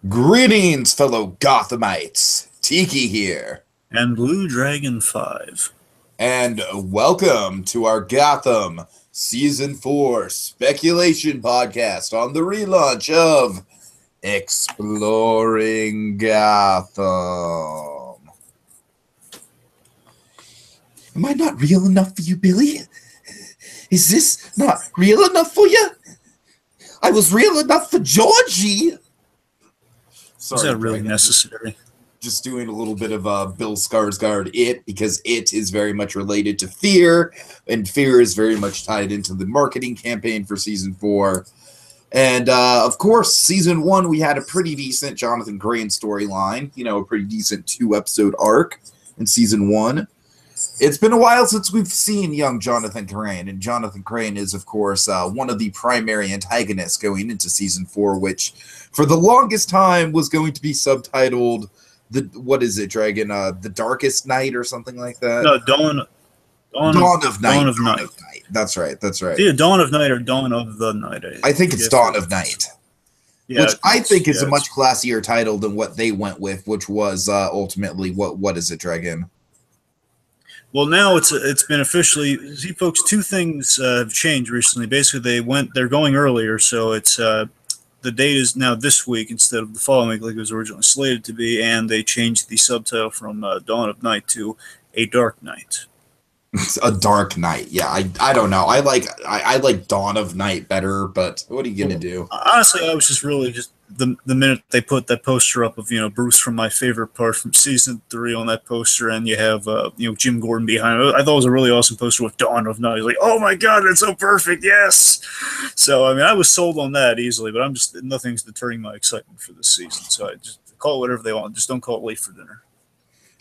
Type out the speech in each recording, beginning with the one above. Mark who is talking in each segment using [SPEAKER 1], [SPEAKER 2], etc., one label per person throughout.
[SPEAKER 1] Greetings, fellow Gothamites. Tiki here,
[SPEAKER 2] And BlueDragonFive.
[SPEAKER 1] and welcome to our Gotham Season 4 speculation podcast on the relaunch of Exploring Gotham. Am I not real enough for you, Billy? Is this not real enough for you? I was real enough for Georgie.
[SPEAKER 2] Is that really necessary?
[SPEAKER 1] Just doing a little bit of Bill Skarsgård because it is very much related to Fear, and Fear is very much tied into the marketing campaign for Season 4. And, of course, Season 1, we had a pretty decent Jonathan Crane storyline, a pretty decent 2-episode arc in Season 1. It's been a while since we've seen young Jonathan Crane, and Jonathan Crane is, of course, one of the primary antagonists going into Season 4, which, for the longest time, was going to be subtitled, The Darkest Night or something like that?
[SPEAKER 2] No, Dawn of Night.
[SPEAKER 1] That's right.
[SPEAKER 2] Yeah, Dawn of Night or Dawn of the Night.
[SPEAKER 1] I think it's Dawn of Night.
[SPEAKER 2] Yeah,
[SPEAKER 1] which I think is a much classier title than what they went with, which was ultimately, what is it, Dragon?
[SPEAKER 2] Well, now it's been officially. See, folks, two things have changed recently. Basically, they're going earlier, so it's the date is now this week instead of the following week, like it was originally slated to be, and they changed the subtitle from Dawn of Night to A Dark Night.
[SPEAKER 1] A Dark Night, yeah. I don't know. I like Dawn of Night better, but what are you gonna do?
[SPEAKER 2] Honestly, I was just really the minute they put that poster up of Bruce from my favorite part from Season 3 on that poster, and you have Jim Gordon behind it. I thought it was a really awesome poster with Dawn of Night. Like, oh my god, that's so perfect, yes. So I mean, I was sold on that easily, but nothing's deterring my excitement for this season. So I just call it whatever they want. Just don't call it Late for Dinner.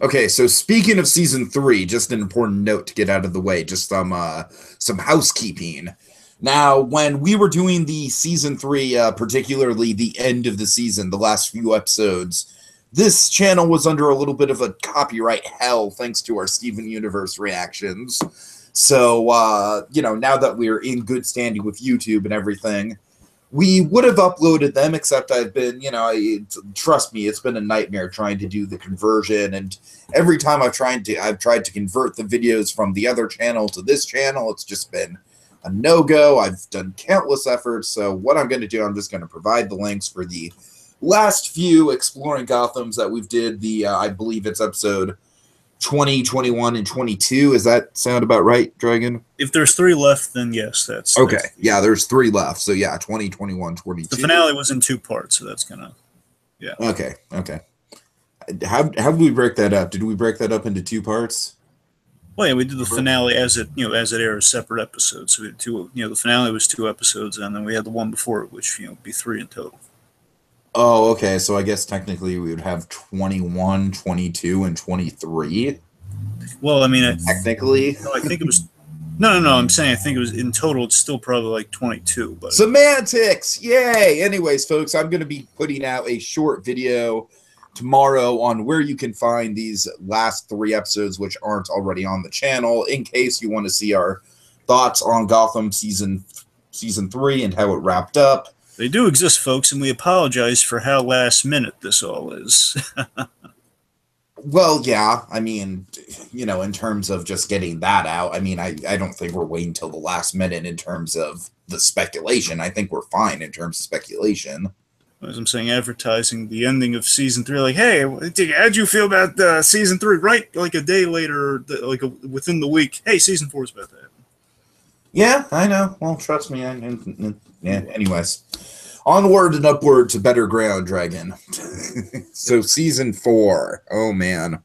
[SPEAKER 1] Okay, so speaking of Season 3, just an important note to get out of the way, just some housekeeping. Now, when we were doing the Season 3, particularly the end of the season, the last few episodes, this channel was under a little bit of a copyright hell thanks to our Steven Universe reactions. So, now that we're in good standing with YouTube and everything, we would have uploaded them, except I've been, trust me, it's been a nightmare trying to do the conversion, and every time I've tried to convert the videos from the other channel to this channel, it's just been a no-go. I've done countless efforts, so what I'm going to do, I'm just going to provide the links for the last few Exploring Gothams that we've did, I believe it's episode 20, 21, and 22. Does that sound about right, Dragon?
[SPEAKER 2] If there's 3 left, then yes, that's
[SPEAKER 1] okay. Yeah, there's 3 left. So yeah, 20, 21, 22.
[SPEAKER 2] The finale was in 2 parts, so that's gonna, yeah.
[SPEAKER 1] Okay. How did we break that up? Did we break that up into 2 parts?
[SPEAKER 2] Well, yeah, we did the finale as it airs, separate episodes. So we had 2. The finale was 2 episodes, and then we had the one before it, which would be 3 in total.
[SPEAKER 1] Oh, okay. So I guess technically we would have 21, 22, and 23.
[SPEAKER 2] Well, I mean,
[SPEAKER 1] technically,
[SPEAKER 2] no, I think it was. No. I'm saying I think it was in total. It's still probably like 22. But
[SPEAKER 1] semantics, yay! Anyways, folks, I'm going to be putting out a short video tomorrow on where you can find these last 3 episodes, which aren't already on the channel, in case you want to see our thoughts on Gotham season 3 and how it wrapped up.
[SPEAKER 2] They do exist, folks, and we apologize for how last minute this all is.
[SPEAKER 1] Well, yeah, I mean, in terms of just getting that out, I mean, I don't think we're waiting till the last minute in terms of the speculation. I think we're fine in terms of speculation.
[SPEAKER 2] As I'm saying, advertising the ending of Season 3, like, hey, how'd you feel about Season 3? Right, like a day later, within the week, hey, Season 4 is about to happen.
[SPEAKER 1] Yeah, I know. Well, trust me. Yeah. Anyways, onward and upward to better ground, Dragon. So Season 4. Oh man.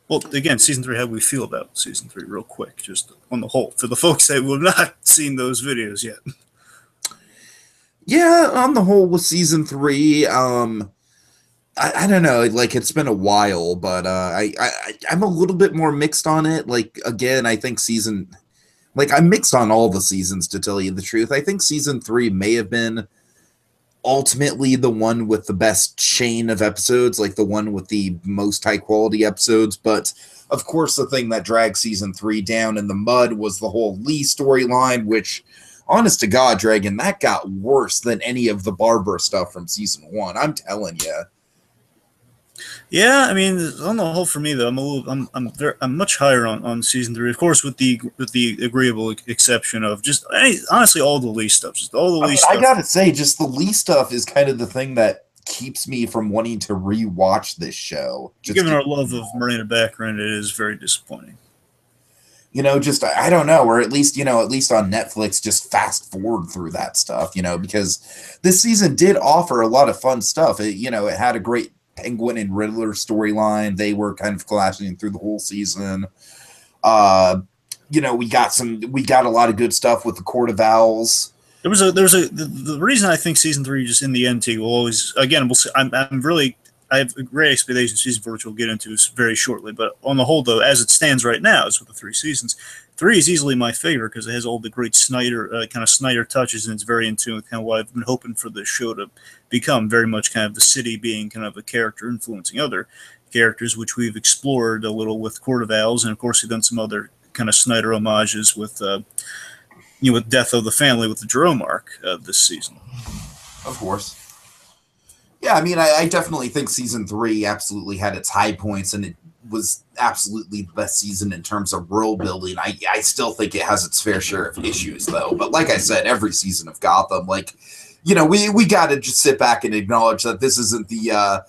[SPEAKER 2] Well, again, Season 3. How do we feel about Season 3, real quick, just on the whole, for the folks that have not seen those videos yet?
[SPEAKER 1] Yeah, on the whole, with Season 3, I don't know. Like, it's been a while, but I'm a little bit more mixed on it. Like, again, I think I'm mixed on all the seasons, to tell you the truth. I think Season 3 may have been ultimately the one with the best chain of episodes, like the one with the most high-quality episodes. But, of course, the thing that dragged Season 3 down in the mud was the whole Lee storyline, which, honest to God, Dragon, that got worse than any of the Barbara stuff from season 1. I'm telling you.
[SPEAKER 2] Yeah, I mean, on the whole, for me though, I'm much higher on season 3, of course, with the agreeable exception of just honestly all the Lee stuff, just all the Lee stuff.
[SPEAKER 1] I gotta say, just the Lee stuff is kind of the thing that keeps me from wanting to rewatch this show.
[SPEAKER 2] Given our love of Marina Baccarin, it is very disappointing.
[SPEAKER 1] Just I don't know, or at least on Netflix, just fast forward through that stuff, because this season did offer a lot of fun stuff. It had a great Penguin and Riddler storyline. They were kind of clashing through the whole season. We got a lot of good stuff with the Court of Owls.
[SPEAKER 2] The reason I think season 3 just in the end will always, again, I have great expectations for season 4, which we'll get into very shortly. But on the whole, though, as it stands right now, as with the 3 seasons, 3 is easily my favorite because it has all the great Snyder touches, and it's very in tune with kind of what I've been hoping for this show to become. Very much kind of the city being kind of a character influencing other characters, which we've explored a little with Court of Owls, and of course we've done some other kind of Snyder homages with with Death of the Family with the Jerome arc this season.
[SPEAKER 1] Of course. Yeah, I mean, I definitely think season 3 absolutely had its high points, and it was absolutely the best season in terms of world building. I still think it has its fair share of issues, though. But like I said, every season of Gotham, we got to just sit back and acknowledge that this isn't the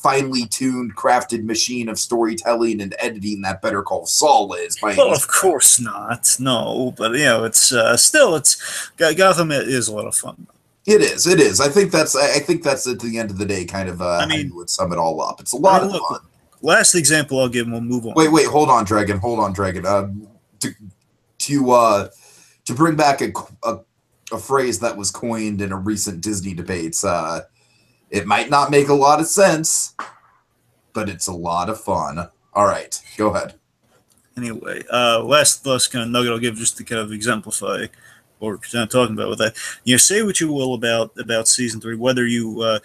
[SPEAKER 1] finely tuned, crafted machine of storytelling and editing that Better Call Saul is.
[SPEAKER 2] Well, of course not. No, but it's still Gotham is a lot of fun.
[SPEAKER 1] It is. I think that's at the end of the day kind of how you would sum it all up. It's a lot of fun.
[SPEAKER 2] Last example I'll give, and we'll move on.
[SPEAKER 1] Wait, hold on, Dragon. To bring back a phrase that was coined in a recent Disney debates, it might not make a lot of sense, but it's a lot of fun. All right, go ahead.
[SPEAKER 2] Anyway, last kind of nugget I'll give just to kind of exemplify or talking about with that. Say what you will about season 3, whether you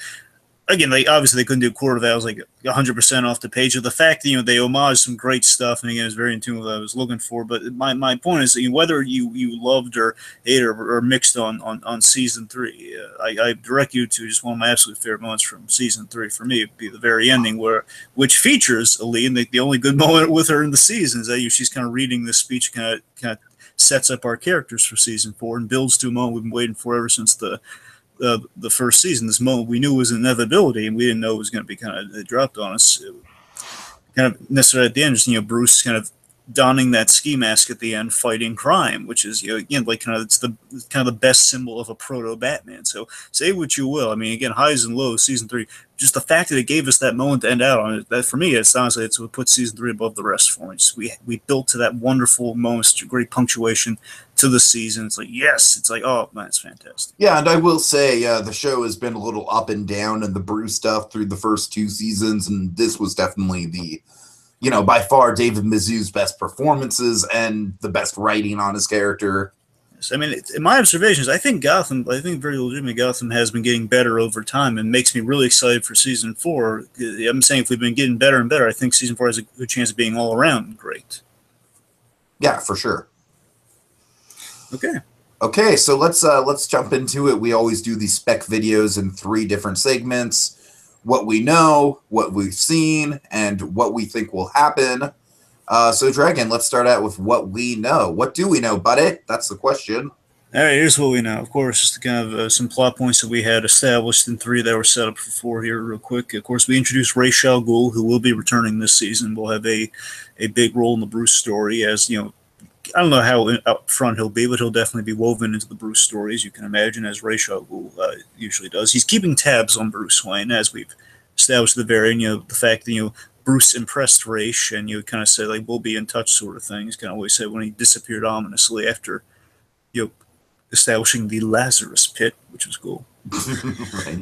[SPEAKER 2] again, they couldn't do Court of Owls 100% off the page. Of the fact that they homage some great stuff, and again, it's very in tune with what I was looking for. But my point is that whether you loved or hated or mixed on season 3, I direct you to just one of my absolute favorite moments from season 3. For me, it'd be the very ending, which features Lee, and the only good moment with her in the season is that she's kind of reading this speech, kind of sets up our characters for season 4 and builds to a moment we've been waiting for ever since the first season. This moment we knew was an inevitability, and we didn't know it was going to be kind of dropped on us. Kind of necessarily at the end, just Bruce kind of donning that ski mask at the end, fighting crime, which is again it's the best symbol of a proto Batman. So say what you will. I mean, again, highs and lows, season 3. Just the fact that it gave us that moment to end out on it, that for me, it's honestly what puts season 3 above the rest for me. We built to that wonderful moment, such a great punctuation to the season. It's yes, it's oh man, it's fantastic.
[SPEAKER 1] Yeah, and I will say the show has been a little up and down in the Bruce stuff through the first 2 seasons, and this was definitely the by far David Mizzou's best performances and the best writing on his character.
[SPEAKER 2] I mean, in my observations, I think very legitimately Gotham has been getting better over time, and makes me really excited for season 4. I'm saying if we've been getting better and better, I think season 4 has a good chance of being all around great.
[SPEAKER 1] Yeah, for sure.
[SPEAKER 2] Okay,
[SPEAKER 1] so let's jump into it. We always do these spec videos in 3 different segments: what we know, what we've seen, and what we think will happen. So, Dragon, let's start out with what we know. What do we know, buddy? That's the question.
[SPEAKER 2] All right, here's what we know. Of course, just kind of some plot points that we had established in 3 that were set up for 4 here real quick. Of course, we introduced Ra's al Ghul, who will be returning this season. Will have a big role in the Bruce story, as I don't know how up front he'll be, but he'll definitely be woven into the Bruce story, as you can imagine, as Ra's al Ghul usually does. He's keeping tabs on Bruce Wayne, as we've established at the very end. The fact that Bruce impressed Ra's, and kind of said we'll be in touch, sort of thing. He's kind of always said when he disappeared ominously after establishing the Lazarus Pit, which was cool.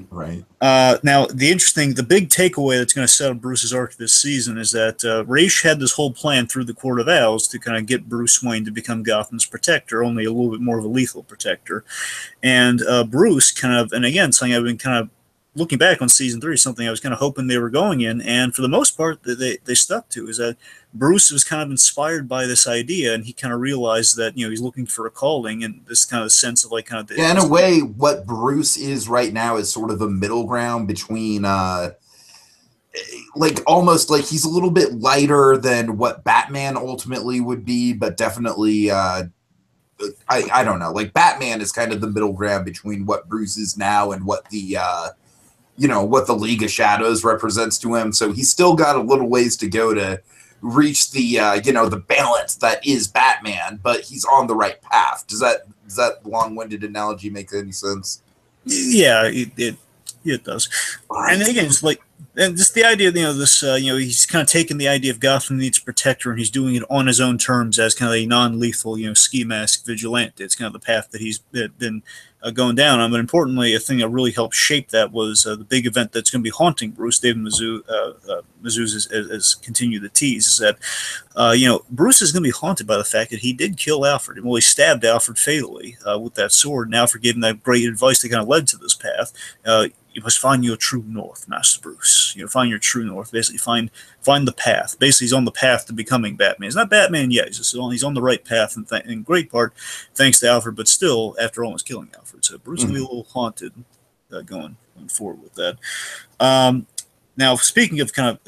[SPEAKER 1] Right.
[SPEAKER 2] Now, the big takeaway that's going to set up Bruce's arc this season is that Ra's had this whole plan through the Court of Owls to kind of get Bruce Wayne to become Gotham's protector, only a little bit more of a lethal protector. And Bruce and again, something I've been kind of looking back on season 3, something I was kind of hoping they were going in, and for the most part, they stuck to, is that Bruce was kind of inspired by this idea, and he kind of realized that he's looking for a calling, and this kind of sense of like kind of
[SPEAKER 1] Yeah, in a way, what Bruce is right now is sort of a middle ground between like almost like he's a little bit lighter than what Batman ultimately would be, but definitely I don't know. Like Batman is kind of the middle ground between what Bruce is now and what the what the League of Shadows represents to him. So he's still got a little ways to go to reach the the balance that is Batman, but he's on the right path. Does that long-winded analogy make any sense?
[SPEAKER 2] Yeah, it does. Right. And again, it's like, and just the idea, this, he's kind of taken the idea of Gotham needs a protector, and he's doing it on his own terms as kind of a non-lethal, ski mask vigilante. It's kind of the path that he's been going down on. But importantly, a thing that really helped shape that was the big event that's going to be haunting Bruce. David Mazouz has continued to tease is that, Bruce is going to be haunted by the fact that he did kill Alfred. Well, he stabbed Alfred fatally with that sword, and Alfred gave him that great advice that kind of led to this path. You must find your true north, Master Bruce. Find your true north. Basically, find the path. Basically, he's on the path to becoming Batman. He's not Batman yet. He's on the right path, and in great part thanks to Alfred. But still, after almost killing Alfred, so Bruce will be a little haunted going forward with that. Now, speaking of kind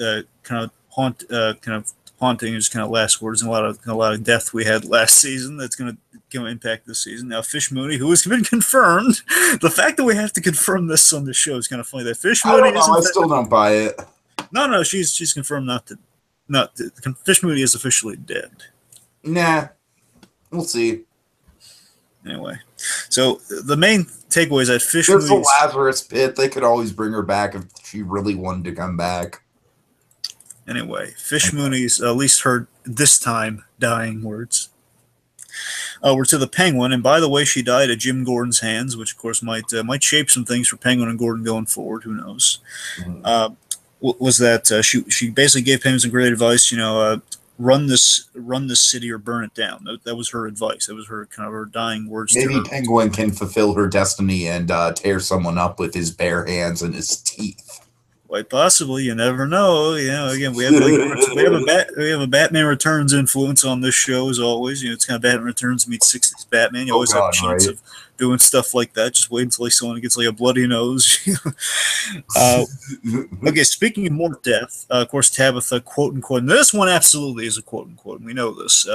[SPEAKER 2] of haunting, is kind of last words, and a lot of death we had last season. That's going to impact this season. Now, Fish Mooney, who has been confirmed, the fact that we have to confirm this on the show is kind of funny. That Fish Mooney,
[SPEAKER 1] I still don't buy it.
[SPEAKER 2] No, she's confirmed not to. Fish Mooney is officially dead.
[SPEAKER 1] Nah, we'll see.
[SPEAKER 2] Anyway, so the main takeaway is that Fish
[SPEAKER 1] Mooney. There's
[SPEAKER 2] Mooney's,
[SPEAKER 1] a Lazarus pit. They could always bring her back if she really wanted to come back.
[SPEAKER 2] Anyway, Fish Mooney's at least heard this time dying words. We're to the Penguin, and by the way, she died at Jim Gordon's hands, which of course might shape some things for Penguin and Gordon going forward. Who knows? Was that she basically gave Penguin some great advice? Run this city or burn it down. That was her advice. That was her kind of her dying words.
[SPEAKER 1] Maybe Penguin can fulfill her destiny and tear someone up with his bare hands and his teeth.
[SPEAKER 2] Quite possibly, you never know. Again, we have a Batman Returns influence on this show as always. It's kind of Batman Returns meets 60s Batman. You always have a chance of doing stuff like that. Just wait until someone gets like a bloody nose. Okay, speaking of more death, of course, Tabitha, quote unquote, and this one absolutely is a quote unquote. And we know this.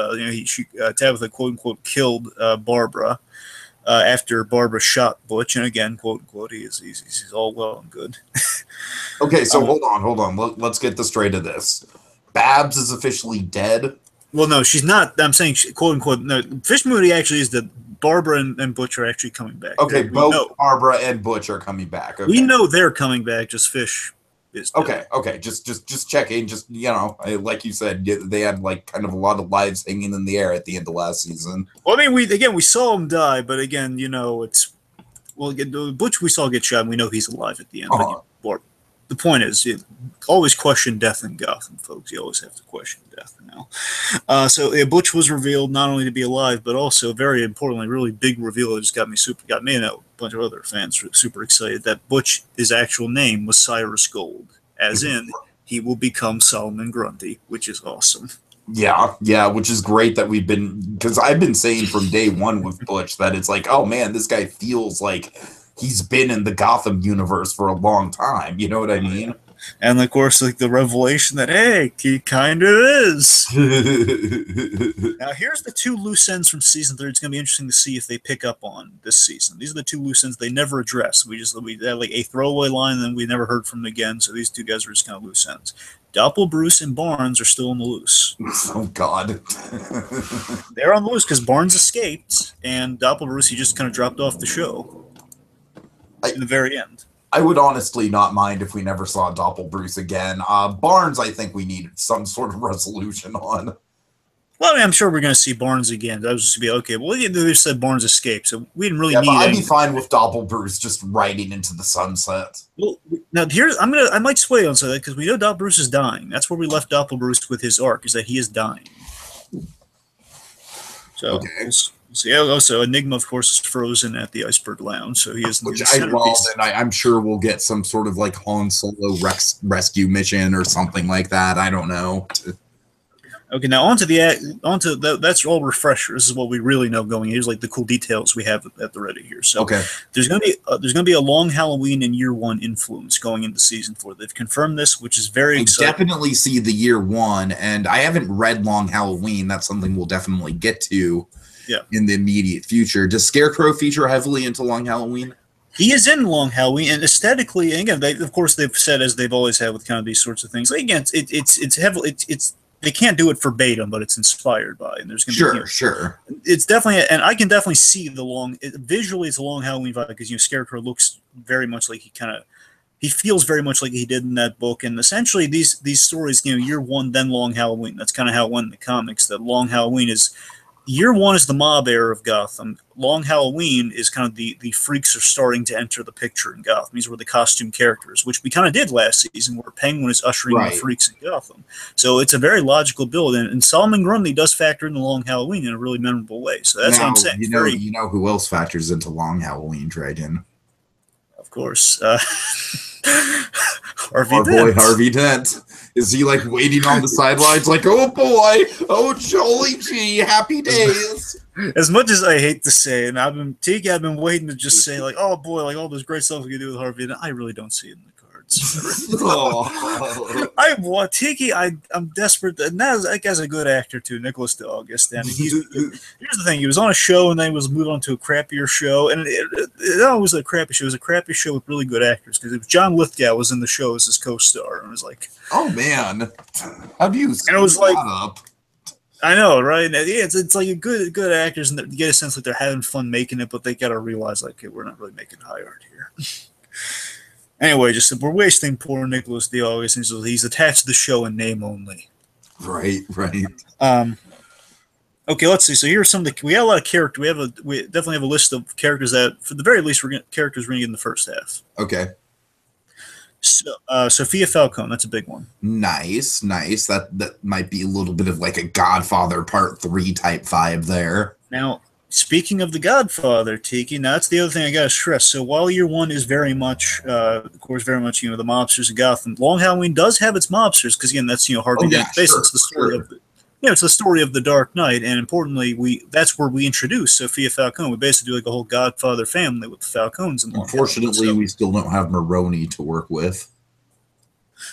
[SPEAKER 2] Tabitha, quote unquote, killed Barbara. After Barbara shot Butch, and again, quote unquote, he's all well and good.
[SPEAKER 1] Okay, so hold on. Let's get the straight of this. Babs is officially dead.
[SPEAKER 2] Well, no, she's not. I'm saying, quote unquote, no. Fish Mooney actually is that Barbara and Butch are actually coming back.
[SPEAKER 1] Okay, both Barbara and Butch are coming back. Okay.
[SPEAKER 2] We know they're coming back. Just Fish is dead.
[SPEAKER 1] Okay. Just checking. Just like you said, they had like kind of a lot of lives hanging in the air at the end of last season.
[SPEAKER 2] Well, I mean, we saw him die, but again, it's Butch we saw get shot, and we know he's alive at the end. But the point is, you always question death in Gotham, folks. You always have to question death now. So Butch was revealed not only to be alive, but also, very importantly, really big reveal that just got me and a bunch of other fans super excited that Butch's actual name was Cyrus Gold, as in he will become Solomon Grundy, which is awesome.
[SPEAKER 1] Yeah, which is great that because I've been saying from day one with Butch that it's like, oh man, this guy feels like he's been in the Gotham universe for a long time. You know what I mean?
[SPEAKER 2] And of course, like the revelation that, hey, he kind of is. Now, here's the two loose ends from season 3. It's going to be interesting to see if they pick up on this season. These are the two loose ends they never addressed. We had like a throwaway line, and then we never heard from them again. So these two guys are just kind of loose ends. Doppel, Bruce, and Barnes are still on the loose.
[SPEAKER 1] Oh, God.
[SPEAKER 2] They're on the loose because Barnes escaped, and Doppel, Bruce, he just kind of dropped off the show in the very end.
[SPEAKER 1] I would honestly not mind if we never saw Doppel Bruce again. Barnes, I think we need some sort of resolution on.
[SPEAKER 2] Well, I mean, I'm sure we're going to see Barnes again. That was just to be okay. Well, they just said Barnes escaped, so we didn't really need.
[SPEAKER 1] But I'd be fine with Doppel Bruce just riding into the sunset.
[SPEAKER 2] Well, now I might sway on that because we know Doppel Bruce is dying. That's where we left Doppel Bruce with his arc, is that he is dying. So we'll So yeah, also Enigma, of course, is frozen at the Iceberg Lounge, so he is
[SPEAKER 1] Which
[SPEAKER 2] the centerpiece.
[SPEAKER 1] I'm sure we'll get some sort of like Han Solo rescue mission or something like that. I don't know.
[SPEAKER 2] Okay, now onto that's all refreshers. This is what we really know going. Here's like the cool details we have at the ready here. So
[SPEAKER 1] Okay.
[SPEAKER 2] there's gonna be a Long Halloween in year one influence going into season 4. They've confirmed this, which is very exciting.
[SPEAKER 1] I definitely see the year one, and I haven't read Long Halloween. That's something we'll definitely get to.
[SPEAKER 2] Yeah.
[SPEAKER 1] In the immediate future. Does Scarecrow feature heavily into Long Halloween?
[SPEAKER 2] He is in Long Halloween, and aesthetically, and again, of course, they've said, as they've always had with kind of these sorts of things. Like, again, it's heavily it's they can't do it verbatim, but it's inspired by. And there's going to be
[SPEAKER 1] sure.
[SPEAKER 2] It's definitely, and I can definitely see visually, it's a Long Halloween vibe because Scarecrow looks very much like he feels very much like he did in that book. And essentially, these stories, year one, then Long Halloween. That's kind of how it went in the comics. That Long Halloween is. Year one is the mob era of Gotham. Long Halloween is kind of the freaks are starting to enter the picture in Gotham. These were the costume characters, which we kind of did last season, where Penguin is ushering the freaks in Gotham. So it's a very logical build, and Solomon Grundy does factor into Long Halloween in a really memorable way. So that's what I'm saying.
[SPEAKER 1] You know who else factors into Long Halloween, Dragon?
[SPEAKER 2] Of course.
[SPEAKER 1] Our boy Harvey Dent. Is he like waiting on the sidelines like, oh boy, oh jolly gee, happy days?
[SPEAKER 2] As much as I hate to say it, and I've been waiting to just say like, oh boy, like all this great stuff we can do with Harvey Dent. I really don't see it in the cards. I want Tiki. I'm desperate, and that guy's a good actor too, Nicholas DeAugust. And here's the thing: he was on a show, and then he was moved on to a crappier show, and it always was a crappy show. It was a crappy show with really good actors because it was John Lithgow was in the show as his co-star, and it was like,
[SPEAKER 1] oh man, how do you?
[SPEAKER 2] And it was like, up? I know, right? Yeah, it's like a good actors, and you get a sense like they're having fun making it, but they got to realize like, okay, we're not really making high art here. Anyway, we're wasting poor Nicholas DeAugust. He's attached to the show in name only.
[SPEAKER 1] Right.
[SPEAKER 2] Okay, let's see. So here's some of we got a lot of character. We definitely have a list of characters that, for the very least, characters we're gonna get in the first half.
[SPEAKER 1] Okay.
[SPEAKER 2] So Sophia Falcone, that's a big one.
[SPEAKER 1] Nice. That might be a little bit of like a Godfather Part 3 type vibe there.
[SPEAKER 2] Now, speaking of the Godfather, Tiki, now that's the other thing I gotta stress. So while year one is very much, of course, very much the mobsters of Gotham, Long Halloween does have its mobsters because again, that's Harvey Dent. Basically, it's the story of it's the story of the Dark Knight, and importantly, that's where we introduce Sophia Falcone. We basically do like a whole Godfather family with the Falcones. And
[SPEAKER 1] unfortunately, we still don't have Maroni to work with.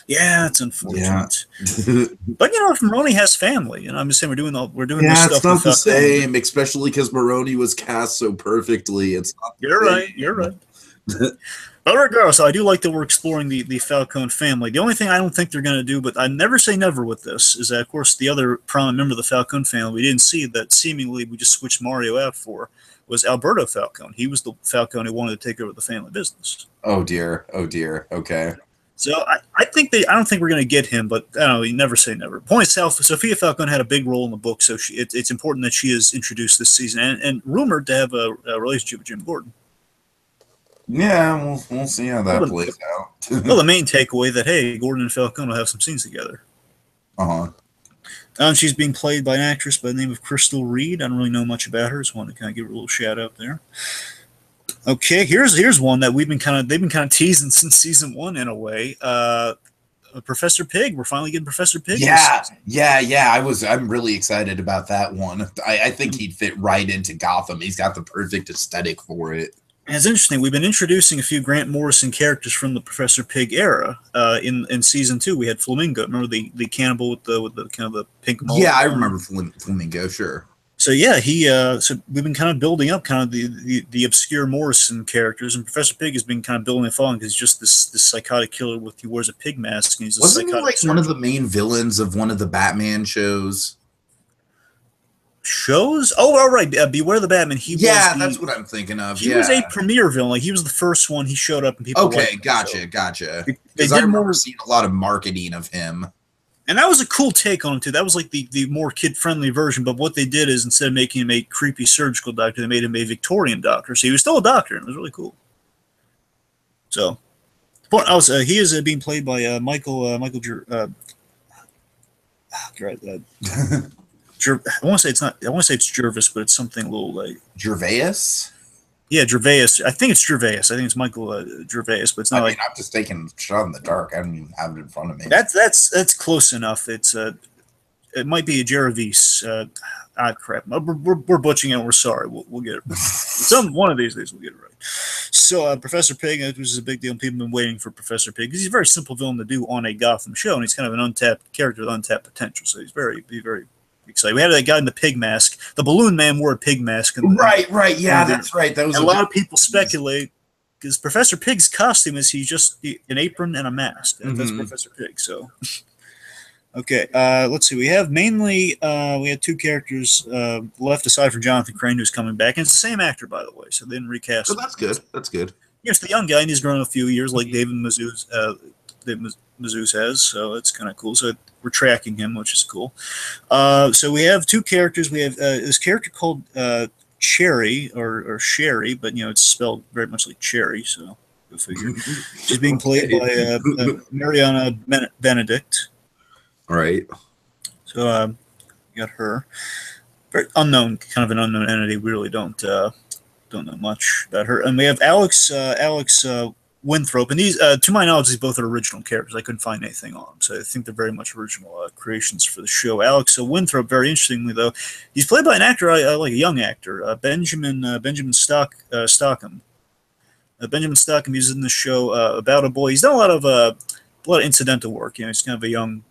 [SPEAKER 2] Yeah, it's unfortunate. Yeah. But if Maroni has family, I'm just saying we're doing this stuff.
[SPEAKER 1] It's not the same, especially because Maroni was cast so perfectly. It's not.
[SPEAKER 2] You're right. But regardless, I do like that we're exploring the Falcone family. The only thing I don't think they're going to do, but I never say never with this, is that, of course, the other prominent member of the Falcone family we didn't see that seemingly we just switched Mario out for was Alberto Falcone. He was the Falcone who wanted to take over the family business.
[SPEAKER 1] Oh, dear. Okay.
[SPEAKER 2] So I don't think we're going to get him, but I don't know. You never say never. Point itself, Sophia Falcone had a big role in the book, so it's important that she is introduced this season and rumored to have a relationship with Jim Gordon.
[SPEAKER 1] Yeah, we'll see how that plays out.
[SPEAKER 2] Well, the main takeaway that, hey, Gordon and Falcone will have some scenes together. She's being played by an actress by the name of Crystal Reed. I don't really know much about her. Just wanted to kind of give her a little shout out there. Okay, here's one that they've been kind of teasing since season 1 in a way. Professor Pig. We're finally getting Professor Pig.
[SPEAKER 1] Yeah. I'm really excited about that one. I think he'd fit right into Gotham. He's got the perfect aesthetic for it.
[SPEAKER 2] And it's interesting. We've been introducing a few Grant Morrison characters from the Professor Pig era. In season 2, we had Flamingo. Remember the cannibal with the kind of the pink mullet?
[SPEAKER 1] Yeah, I remember Flamingo. Sure.
[SPEAKER 2] So yeah, so we've been kind of building up kind of the obscure Morrison characters, and Professor Pig has been kind of building it on because he's just this psychotic killer he wears a pig mask and he's
[SPEAKER 1] wasn't he like one of the main villains of one of the Batman shows?
[SPEAKER 2] Oh, all right. Beware the Batman.
[SPEAKER 1] That's what I'm thinking of.
[SPEAKER 2] He was a premier villain. Like, he was the first one. He showed up and people.
[SPEAKER 1] Okay, gotcha. Because I remember seeing a lot of marketing of him.
[SPEAKER 2] And that was a cool take on him too. That was like the more kid-friendly version. But what they did is instead of making him a creepy surgical doctor, they made him a Victorian doctor. So he was still a doctor, and it was really cool. So, he is being played I want to say it's not. I want to say it's Jervis, but it's something a little like
[SPEAKER 1] Gervais?
[SPEAKER 2] yeah, Gervais. I think it's Gervais. I think it's Michael Gervais, but it's not like.
[SPEAKER 1] I'm just taking a shot in the dark. I don't even have it in front of me.
[SPEAKER 2] That's close enough. It's it might be a Jervis. Crap. We're butchering it. We're sorry. We'll get it. One of these days we'll get it right. So Professor Pig, which is a big deal. People have been waiting for Professor Pig because he's a very simple villain to do on a Gotham show, and he's kind of an untapped character with untapped potential. So he's very excited. We had that guy in the pig mask. The Balloon Man wore a pig mask.
[SPEAKER 1] Right. Yeah, that's right. That was
[SPEAKER 2] a lot of people speculate because Professor Pig's costume is he's just an apron and a mask. That's Professor Pig. So. Okay, let's see. We have mainly we had two characters left aside from Jonathan Crane, who's coming back, and it's the same actor, by the way. So they didn't recast.
[SPEAKER 1] So that's good. That's good.
[SPEAKER 2] Yes, the young guy, and he's grown a few years, like David Mazouz has. So it's kind of cool. So we're tracking him, which is cool. So we have two characters. We have this character called Cherry or Sherry, but it's spelled very much like Cherry. So go figure. She's being played by Mariana Benedict.
[SPEAKER 1] Right.
[SPEAKER 2] So you got her. Very unknown, kind of an unknown entity. We really don't know much about her. And we have Alex Winthrop, and these, to my knowledge, these both are original characters. I couldn't find anything on them, so I think they're very much original creations for the show. Alex Winthrop, very interestingly though, he's played by an actor I like, a young actor, Benjamin Stockham. Benjamin Stockham. He's in the show about a boy. He's done a lot of incidental work. He's kind of a young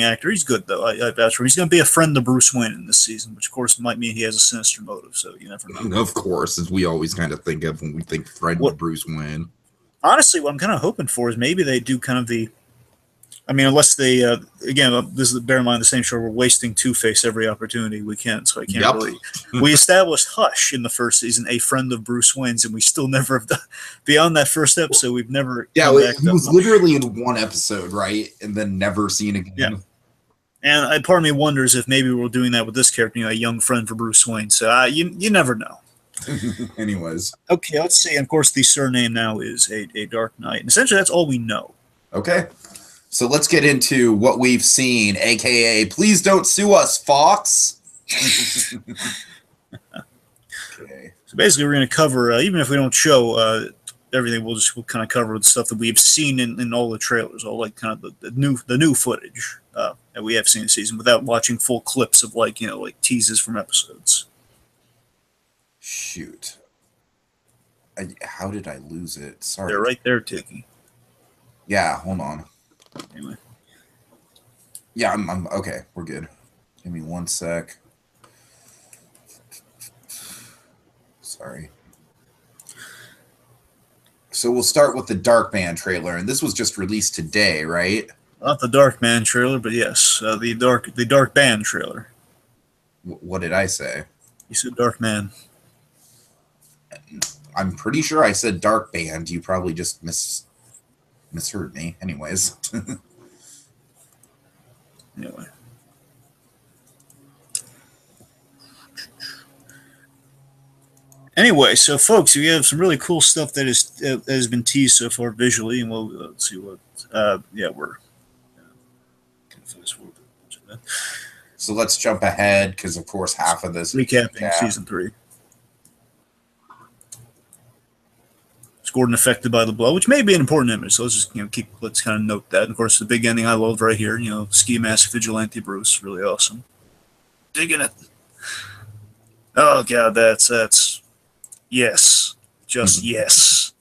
[SPEAKER 2] actor. He's good though. I vouch for him. He's going to be a friend to Bruce Wayne in this season, which of course might mean he has a sinister motive. So you never know.
[SPEAKER 1] Of course, as we always kind of think of when we think friend to Bruce Wayne.
[SPEAKER 2] Honestly, what I'm kind of hoping for is maybe they do kind of the. I mean, unless they again, this is bear in mind the same show. We're wasting Two-Face every opportunity we can, so I can't really. We established Hush in the first season, a friend of Bruce Wayne's, and we still never have done beyond that first episode. We've never.
[SPEAKER 1] Yeah, he was literally in one episode, right, and then never seen again.
[SPEAKER 2] Yeah. And part of me wonders if maybe we're doing that with this character, a young friend for Bruce Wayne. So you never know.
[SPEAKER 1] Anyways,
[SPEAKER 2] okay, let's see. And of course, the surname now is a Dark Knight, and essentially that's all we know.
[SPEAKER 1] Okay. So let's get into what we've seen, a.k.a. Please Don't Sue Us, Fox.
[SPEAKER 2] Okay. So basically we're going to cover, even if we don't show everything, we'll kind of cover the stuff that we've seen in all the trailers, all like kind of the new footage that we have seen this season without watching full clips of like teases from episodes.
[SPEAKER 1] Shoot. How did I lose it? Sorry.
[SPEAKER 2] They're right there, Tiki.
[SPEAKER 1] Yeah, hold on.
[SPEAKER 2] Anyway.
[SPEAKER 1] Yeah, I'm okay. We're good. Give me one sec. Sorry. So we'll start with the Darkman trailer, and this was just released today, right?
[SPEAKER 2] Not the Darkman trailer, but yes, the Dark Band trailer.
[SPEAKER 1] What did I say?
[SPEAKER 2] You said Darkman.
[SPEAKER 1] I'm pretty sure I said Dark Band. You probably just misheard me. Anyways.
[SPEAKER 2] Anyway. Anyway, so folks, we have some really cool stuff that has been teased so far visually, and we'll see what. We're.
[SPEAKER 1] So let's jump ahead because, of course, half of this
[SPEAKER 2] recapping season 3. Gordon affected by the blow, which may be an important image. So let's just let's kind of note that. And of course, the big ending I love right here. Ski mask vigilante Bruce, really awesome. Digging it. Oh god, that's yes, just yes.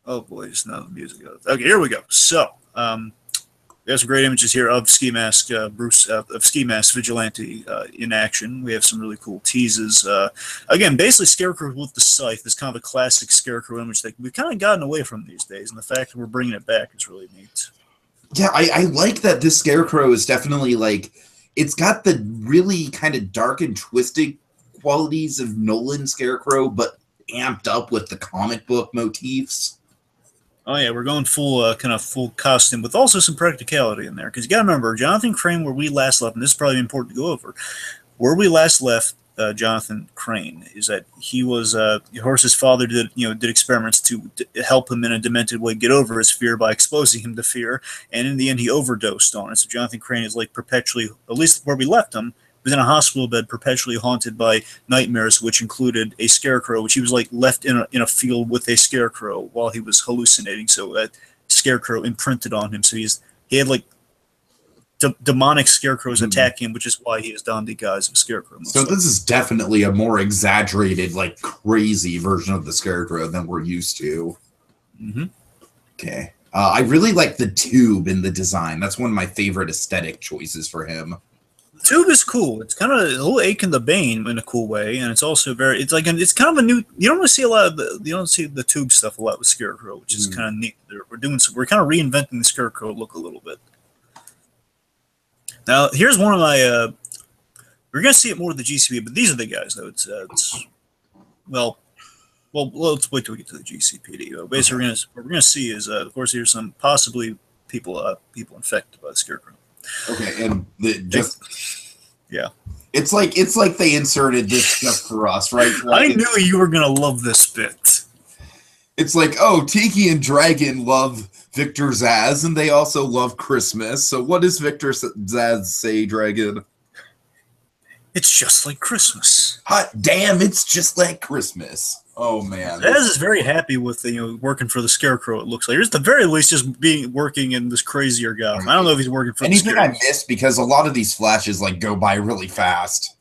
[SPEAKER 2] Oh boy, it's not the music. Okay, here we go. So there's some great images here of Ski Mask Bruce, of Ski Mask Vigilante in action. We have some really cool teases. Again, basically Scarecrow with the scythe is kind of a classic Scarecrow image that we've kind of gotten away from these days, and the fact that we're bringing it back is really neat.
[SPEAKER 1] Yeah, I like that this Scarecrow is definitely it's got the really kind of dark and twisted qualities of Nolan Scarecrow, but amped up with the comic book motifs.
[SPEAKER 2] Oh yeah, we're going full kind of full costume with also some practicality in there. Because you got to remember, Jonathan Crane, where we last left, and this is probably important to go over, where we last left Jonathan Crane is that he was, Horse's father did experiments to help him in a demented way get over his fear by exposing him to fear, and in the end he overdosed on it. So Jonathan Crane is perpetually, at least where we left him, was in a hospital bed, perpetually haunted by nightmares, which included a scarecrow, which he was like left in a field with a scarecrow while he was hallucinating. So that scarecrow imprinted on him. So he had like demonic scarecrows attacking him, which is why he is donned the guise of a scarecrow.
[SPEAKER 1] So this is definitely a more exaggerated, like crazy version of the scarecrow than we're used to. Okay. I really like the tube in the design. That's one of my favorite aesthetic choices for him.
[SPEAKER 2] The tube is cool. It's kind of a little ache in the bane in a cool way, and it's also it's kind of a new. You don't really see a lot of you don't see the tube stuff a lot with Scarecrow, which is kind of neat. We're kind of reinventing the Scarecrow look a little bit. Now here's one of my. We're gonna see it more with the GCP, but these are the guys though. Well, let's wait till we get to the GCPD. Basically, what we're gonna see is, of course, here's some possibly people infected by the Scarecrow.
[SPEAKER 1] Okay, and
[SPEAKER 2] yeah,
[SPEAKER 1] it's like they inserted this just for us, right?
[SPEAKER 2] Like, I knew you were gonna love this bit.
[SPEAKER 1] It's like, oh, Tiki and Dragon love Victor Zsasz, and they also love Christmas. So what does Victor Zsasz say, Dragon?
[SPEAKER 2] It's just like Christmas.
[SPEAKER 1] Hot damn, it's just like Christmas. Oh man,
[SPEAKER 2] Zsasz is very happy with working for the Scarecrow. It looks like, or at the very least, just working in this crazier Gotham. I don't know if he's working for
[SPEAKER 1] anything
[SPEAKER 2] the
[SPEAKER 1] I missed because a lot of these flashes like go by really fast.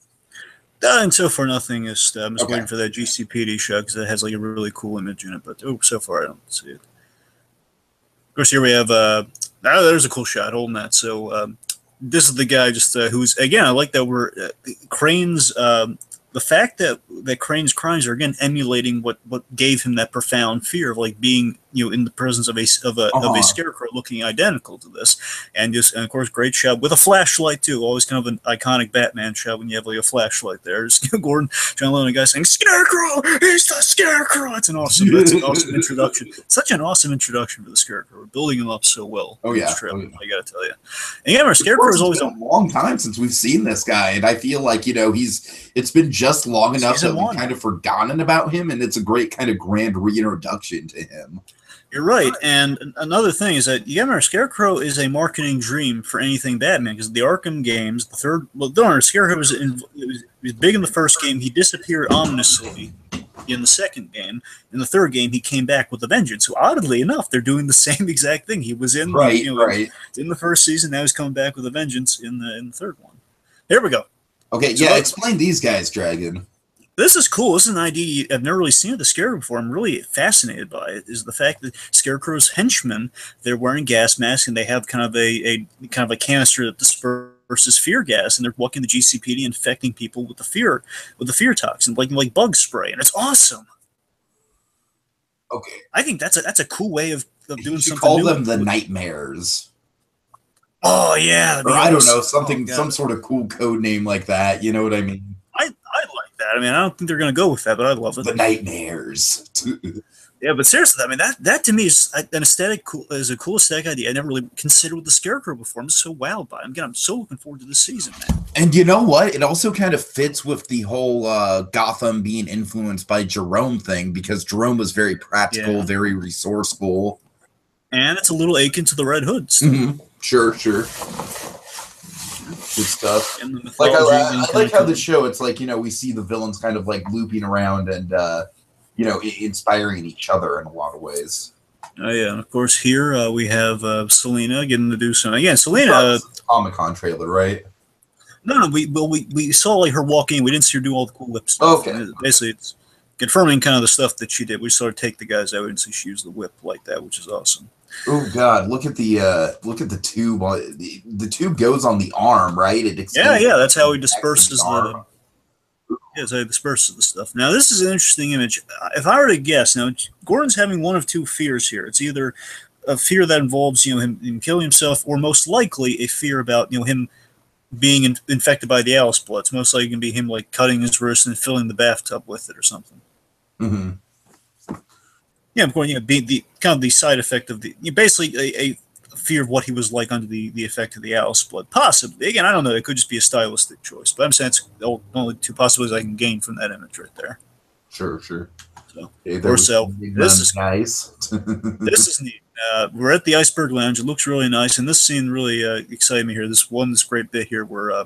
[SPEAKER 2] And so far, nothing is. I'm just waiting for that GCPD show because it has like a really cool image in it. But so far, I don't see it. Of course, here we have. There's a cool shot holding that. So this is the guy who's again. I like that we're Crane's. The fact that Crane's crimes are again emulating what gave him that profound fear of like being in the presence of a scarecrow looking identical to this, and of course great shot with a flashlight too. Always kind of an iconic Batman shot when you have like a flashlight there. Just Gordon, John Lennon, guy saying "Scarecrow, he's the Scarecrow." That's an awesome introduction. Such an awesome introduction for the Scarecrow. We're building him up so well.
[SPEAKER 1] Oh yeah,
[SPEAKER 2] I gotta tell you. And yeah, our Scarecrow is always
[SPEAKER 1] a long time since we've seen this guy, and I feel like it's been just long enough that we've kind of forgotten about him, and it's a great kind of grand reintroduction to him.
[SPEAKER 2] You're right, and another thing is that Scarecrow is a marketing dream for anything Batman, because the Arkham games, Scarecrow was big in the first game. He disappeared ominously in the second game. In the third game, he came back with a vengeance. So oddly enough, they're doing the same exact thing. He was in in the first season. Now he's coming back with a vengeance in the third one. Here we go.
[SPEAKER 1] Okay, so explain these guys, Dragon.
[SPEAKER 2] This is cool. This is an idea I've never really seen with the Scarecrow before. I'm really fascinated by it. Is the fact that Scarecrow's henchmen, they're wearing gas masks and they have kind of a canister that disperses fear gas, and they're walking the GCPD, infecting people with the fear toxin, like bug spray, and it's awesome.
[SPEAKER 1] Okay,
[SPEAKER 2] I think that's a cool way of doing something.
[SPEAKER 1] Call them the Nightmares.
[SPEAKER 2] Oh yeah,
[SPEAKER 1] or I don't know, some sort of cool code name like that. You know what I mean?
[SPEAKER 2] I like that. I mean, I don't think they're going to go with that, but I love it.
[SPEAKER 1] The Nightmares.
[SPEAKER 2] Yeah, but seriously, I mean, that to me is an is a cool aesthetic idea I never really considered with the Scarecrow before. I'm so wowed by it. Again, I'm so looking forward to this season, man.
[SPEAKER 1] And you know what? It also kind of fits with the whole Gotham being influenced by Jerome thing, because Jerome was very practical, very resourceful.
[SPEAKER 2] And it's a little akin to the Red Hoods.
[SPEAKER 1] Mm-hmm. Sure. Good stuff. I like how the show, it's like, we see the villains kind of like looping around and, inspiring each other in a lot of ways.
[SPEAKER 2] Oh, yeah. And of course, here we have Selina getting to do some. Again, Selina.
[SPEAKER 1] Comic-Con trailer, right?
[SPEAKER 2] No. We saw like her walking. We didn't see her do all the cool whip stuff.
[SPEAKER 1] Okay.
[SPEAKER 2] Basically, it's confirming kind of the stuff that she did. We saw her take the guys out and see she used the whip like that, which is awesome.
[SPEAKER 1] Oh God! Look at the tube. The tube goes on the arm, right?
[SPEAKER 2] That's how he disperses the stuff. Now this is an interesting image. If I were to guess, now Gordon's having one of two fears here. It's either a fear that involves him killing himself, or most likely a fear about him being infected by the Alice blood. It's most likely going to be him like cutting his wrist and filling the bathtub with it or something.
[SPEAKER 1] Mm-hmm.
[SPEAKER 2] Yeah, of course, being the side effect of basically a fear of what he was like under the effect of the Alice blood. Possibly. Again, I don't know. It could just be a stylistic choice, but I'm saying it's the only two possibilities I can gain from that image right there.
[SPEAKER 1] Sure.
[SPEAKER 2] So, this is
[SPEAKER 1] nice.
[SPEAKER 2] This is neat. We're at the Iceberg Lounge. It looks really nice, and this scene really excited me here. This great bit here where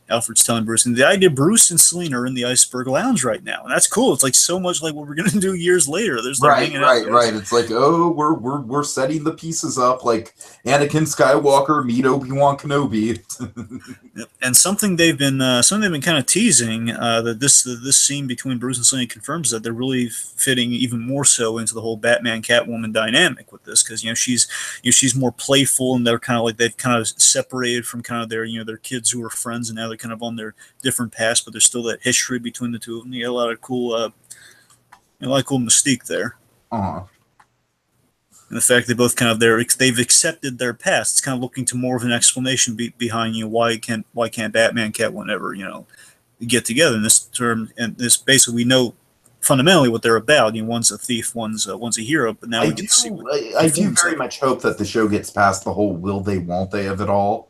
[SPEAKER 2] Alfred's telling Bruce, and the idea Bruce and Selina are in the Iceberg Lounge right now, and that's cool. It's like so much like what we're gonna do years later. There's like
[SPEAKER 1] Right, right. It's like, oh, we're setting the pieces up, like Anakin Skywalker meet Obi-Wan Kenobi.
[SPEAKER 2] And something they've been kind of teasing that this scene between Bruce and Selina confirms that they're really fitting even more so into the whole Batman Catwoman dynamic with this, because she's more playful, and they're kind of like they've kind of separated from kind of their their kids who were friends, and now they're kind of on their different paths, but there's still that history between the two of them. You get a lot of cool mystique there.
[SPEAKER 1] Uh-huh.
[SPEAKER 2] And the fact they both kind of they've accepted their past. It's kind of looking to more of an explanation behind why can't Batman Catwoman ever get together in this term, and this basically we know fundamentally what they're about. One's a thief, one's a hero, but now we get to see.
[SPEAKER 1] I do very much hope that the show gets past the whole will they won't they of it all.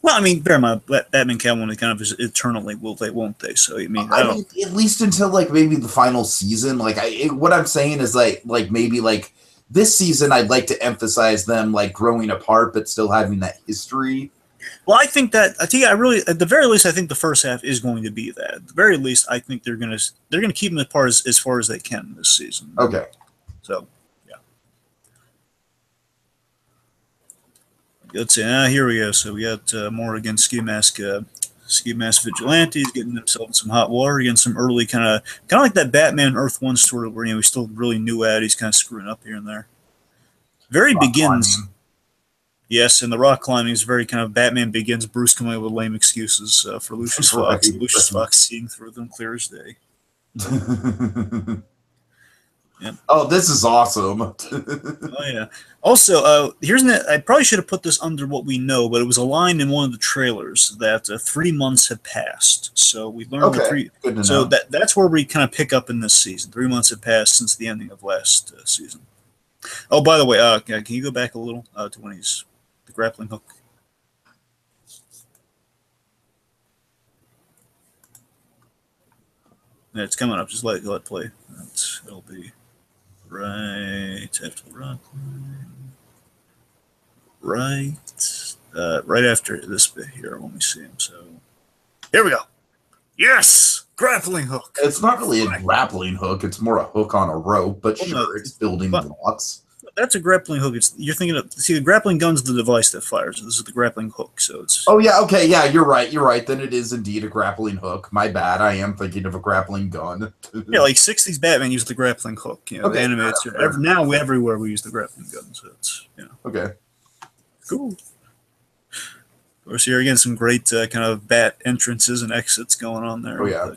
[SPEAKER 2] Well, I mean, bear in mind, Batman Catwoman kind of is eternally will they, won't they? So, I mean,
[SPEAKER 1] at least until like maybe the final season. Like, what I'm saying is like maybe like this season, I'd like to emphasize them like growing apart, but still having that history.
[SPEAKER 2] Well, I think at the very least, I think the first half is going to be that. At the very least, I think they're gonna keep them apart as far as they can this season.
[SPEAKER 1] Okay.
[SPEAKER 2] So. Let's see. Here we go. So we got more against Ski Mask vigilantes getting themselves in some hot water, getting some early kind of like that Batman Earth One story where we still really new at. He's kind of screwing up here and there. Very rock begins. Climbing. Yes, and the rock climbing is very kind of Batman Begins. Bruce coming up with lame excuses for Lucius Fox. Lucius Fox seeing through them clear as day. Yep.
[SPEAKER 1] Oh, this is awesome.
[SPEAKER 2] Oh, yeah. Also, I probably should have put this under what we know, but it was a line in one of the trailers that 3 months have passed. So we learned
[SPEAKER 1] Good to
[SPEAKER 2] so
[SPEAKER 1] know.
[SPEAKER 2] that's where we kind of pick up in this season. 3 months have passed since the ending of last season. Oh, by the way, can you go back a little to when he's the grappling hook? Yeah, it's coming up. Just let it play. It'll be right after the rock line. Right after this bit here when we see him. So here we go. Yes, grappling hook.
[SPEAKER 1] It's not really a grappling hook. It's more a hook on a rope, but it's building blocks.
[SPEAKER 2] That's a grappling hook. You're thinking of the grappling gun's the device that fires. This is the grappling hook. So it's.
[SPEAKER 1] Oh yeah, okay, yeah, you're right. Then it is indeed a grappling hook. My bad. I am thinking of a grappling gun.
[SPEAKER 2] Yeah, like 60s Batman used the grappling hook. The animated. Now everywhere we use the grappling gun. So it's
[SPEAKER 1] Okay.
[SPEAKER 2] Cool. Of course, here again, some great kind of bat entrances and exits going on there.
[SPEAKER 1] Oh yeah.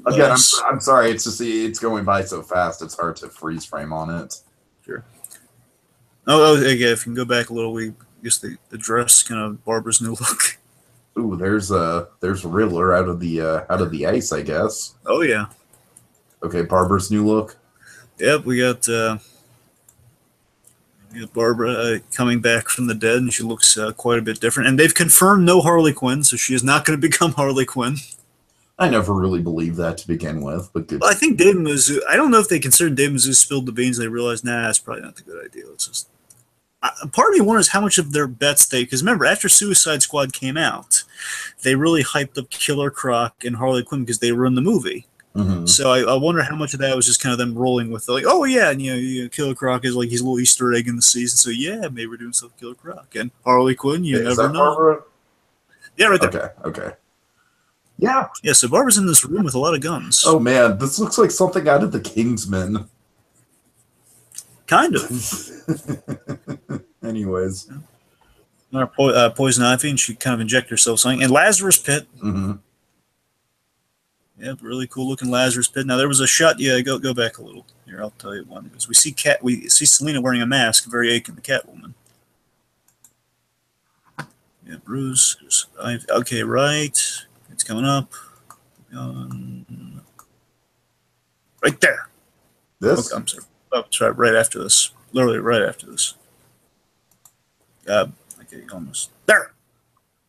[SPEAKER 2] Again,
[SPEAKER 1] I'm sorry. It's just it's going by so fast. It's hard to freeze frame on it.
[SPEAKER 2] Sure. Oh, yeah. If you can go back a little, I guess the dress kind of Barbara's new look.
[SPEAKER 1] Ooh, there's Riddler out of the ice, I guess.
[SPEAKER 2] Oh yeah.
[SPEAKER 1] Okay, Barbara's new look.
[SPEAKER 2] Yep, we got Barbara coming back from the dead, and she looks quite a bit different. And they've confirmed no Harley Quinn, so she is not going to become Harley Quinn.
[SPEAKER 1] I never really believed that to begin with, but good.
[SPEAKER 2] Well, I think Dave Mizzou. I don't know if they considered Dave Mizzou spilled the beans. They realized, that's probably not the good idea. It's just part of me wonders how much of their bets because remember, after Suicide Squad came out, they really hyped up Killer Croc and Harley Quinn because they were in the movie.
[SPEAKER 1] Mm-hmm.
[SPEAKER 2] So I wonder how much of that was just kind of them rolling with like, oh yeah, and Killer Croc is like his little Easter egg in the season. So yeah, maybe we're doing stuff with Killer Croc and Harley Quinn. You never know.
[SPEAKER 1] Barbara?
[SPEAKER 2] Yeah, right there.
[SPEAKER 1] Okay. Yeah.
[SPEAKER 2] Yeah. So Barbara's in this room with a lot of guns.
[SPEAKER 1] Oh man, this looks like something out of the Kingsman.
[SPEAKER 2] Kind of.
[SPEAKER 1] Anyways.
[SPEAKER 2] Poison Ivy, and she kind of inject herself something. And Lazarus Pit.
[SPEAKER 1] Mm-hmm.
[SPEAKER 2] Yeah, really cool looking Lazarus Pit. Now there was a shot. Yeah, go back a little. Here, I'll tell you one. Because we see Selina wearing a mask, very Aiken the Catwoman. Yeah, Bruce. Okay, right. It's coming up. Right there.
[SPEAKER 1] This?
[SPEAKER 2] Okay, I'm sorry. Oh, sorry, right after this. Literally right after this. Okay, almost. There!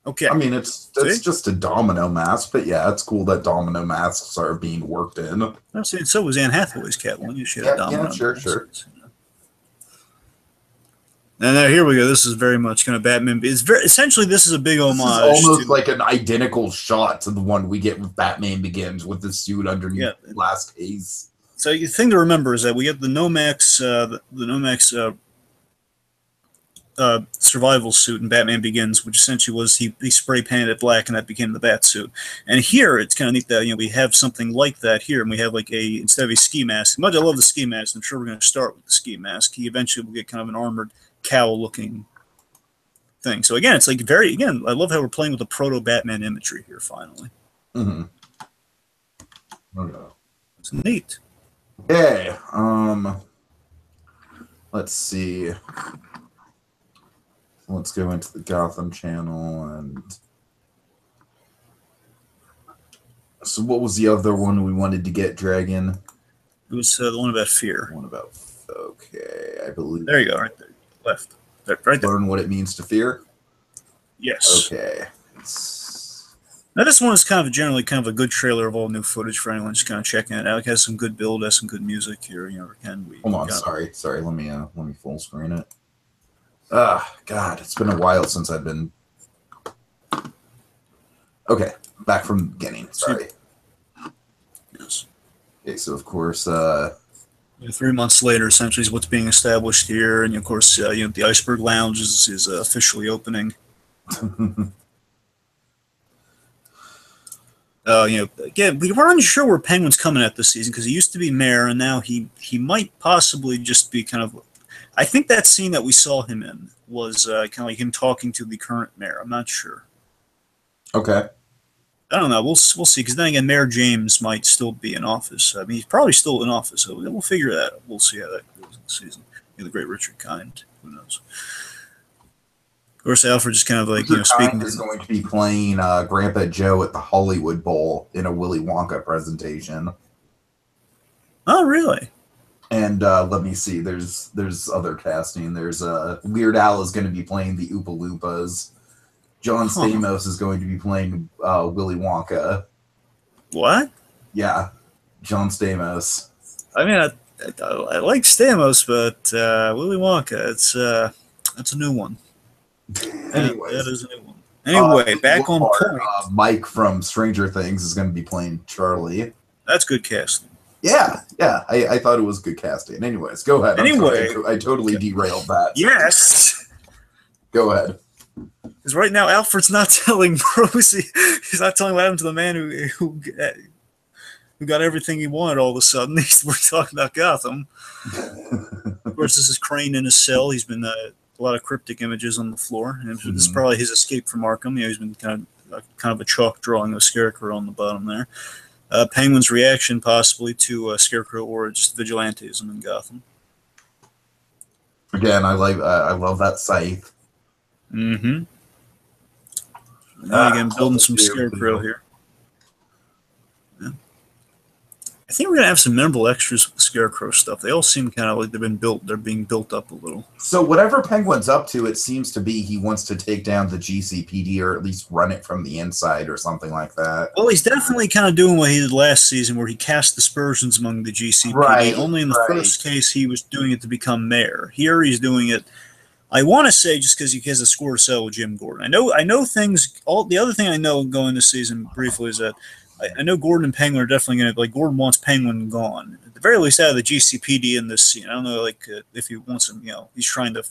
[SPEAKER 2] Okay.
[SPEAKER 1] I mean, it's just a domino mask, but yeah, it's cool that domino masks are being worked in.
[SPEAKER 2] I'm saying so was Anne Hathaway's Catwoman. She had a domino.
[SPEAKER 1] Yeah, sure.
[SPEAKER 2] And now here we go. This is very much kind of Batman. It's very essentially this is a big homage.
[SPEAKER 1] This is almost like an identical shot to the one we get with Batman Begins with the suit underneath the glass case.
[SPEAKER 2] So the thing to remember is that we get the Nomax, survival suit in Batman Begins, which essentially was he spray painted it black and that became the bat suit. And here it's kind of neat that we have something like that here, and we have like instead of a ski mask. Much I love the ski mask. I'm sure we're going to start with the ski mask. He eventually will get kind of an armored cowl looking thing. So again, it's like I love how we're playing with the proto Batman imagery here. Finally, it's neat.
[SPEAKER 1] Okay, let's see. Let's go into the Gotham channel and. So, what was the other one we wanted to get, Dragon?
[SPEAKER 2] It was the one about fear.
[SPEAKER 1] One about I believe.
[SPEAKER 2] There you go, right there. Left. Right there.
[SPEAKER 1] Learn what it means to fear?
[SPEAKER 2] Yes.
[SPEAKER 1] Okay.
[SPEAKER 2] Now this one is generally a good trailer of all new footage for anyone just kind of checking it out. It has some good build, has some good music here.
[SPEAKER 1] Hold on, sorry. Let me full screen it. God, it's been a while since I've been. Okay, back from the beginning. Sorry.
[SPEAKER 2] Yes.
[SPEAKER 1] Okay, so of course.
[SPEAKER 2] 3 months later, essentially, is what's being established here, and of course, the Iceberg Lounge is officially opening. Again, we were unsure where Penguin's coming at this season because he used to be mayor, and now he might possibly just be kind of. I think that scene that we saw him in was kind of like him talking to the current mayor. I'm not sure.
[SPEAKER 1] Okay.
[SPEAKER 2] I don't know. We'll see. Because then again, Mayor James might still be in office. I mean, he's probably still in office. So we'll figure that out. We'll see how that goes in the season. The great Richard Kind. Who knows? Of course, Alfred is kind of like speaking.
[SPEAKER 1] Is going to be playing Grandpa Joe at the Hollywood Bowl in a Willy Wonka presentation.
[SPEAKER 2] Oh, really?
[SPEAKER 1] And let me see. There's other casting. There's Weird Al is going to be playing the Oompa Loompas. John Stamos is going to be playing Willy Wonka.
[SPEAKER 2] What?
[SPEAKER 1] Yeah, John Stamos.
[SPEAKER 2] I mean, I like Stamos, but Willy Wonka, that's a new one.
[SPEAKER 1] Anyways,
[SPEAKER 2] that is a new one. Anyway, back on point.
[SPEAKER 1] Mike from Stranger Things is going to be playing Charlie.
[SPEAKER 2] That's good casting.
[SPEAKER 1] Yeah. I thought it was good casting. Anyways, go ahead.
[SPEAKER 2] Anyway,
[SPEAKER 1] I totally derailed that.
[SPEAKER 2] Yes.
[SPEAKER 1] Go ahead.
[SPEAKER 2] Because right now, Alfred's not telling Rosie. He's not telling what happened to the man who got everything he wanted all of a sudden. We're talking about Gotham. Of course, this is Crane in his cell. He's been a lot of cryptic images on the floor. And this is probably his escape from Arkham. He's been kind of a chalk drawing of a Scarecrow on the bottom there. Penguin's reaction possibly to Scarecrow or just vigilantism in Gotham.
[SPEAKER 1] Again, I love that scythe.
[SPEAKER 2] Mm-hmm. Again, building some Scarecrow here. Yeah. I think we're gonna have some memorable extras with the Scarecrow stuff. They all seem kind of like they're being built up a little.
[SPEAKER 1] So whatever Penguin's up to, it seems to be he wants to take down the GCPD or at least run it from the inside or something like that.
[SPEAKER 2] Well, he's definitely kind of doing what he did last season, where he cast aspersions among the GCPD.
[SPEAKER 1] Right,
[SPEAKER 2] Only in the first case he was doing it to become mayor. Here he's doing it. I want to say just because he has a score to settle with Jim Gordon. I know things. The other thing I know going this season briefly is that I know Gordon and Penguin are definitely going to Gordon wants Penguin gone at the very least out of the GCPD in this scene. I don't know if he wants him. He's trying to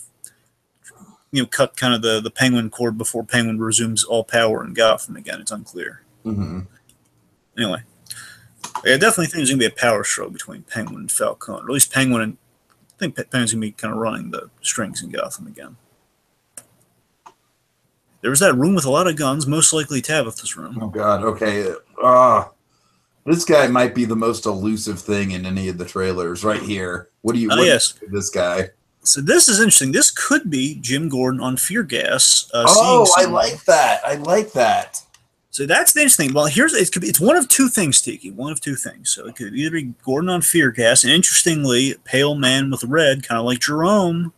[SPEAKER 2] cut kind of the Penguin cord before Penguin resumes all power in Gotham again. It's unclear.
[SPEAKER 1] Mm-hmm.
[SPEAKER 2] Anyway, I definitely think there's going to be a power struggle between Penguin and Falcone, or at least Penguin and. I think Penguin's going to be kind of running the strings in Gotham again. There was that room with a lot of guns, most likely Tabitha's room.
[SPEAKER 1] Oh, God. Okay. This guy might be the most elusive thing in any of the trailers right here. What do you
[SPEAKER 2] yes.
[SPEAKER 1] Think of this guy?
[SPEAKER 2] So this is interesting. This could be Jim Gordon on Fear Gas.
[SPEAKER 1] I like that.
[SPEAKER 2] So that's the interesting. Well, it's one of two things, Tiki. One of two things. So it could either be Gordon on Fear Gas, and interestingly, pale man with red, kind of like Jerome.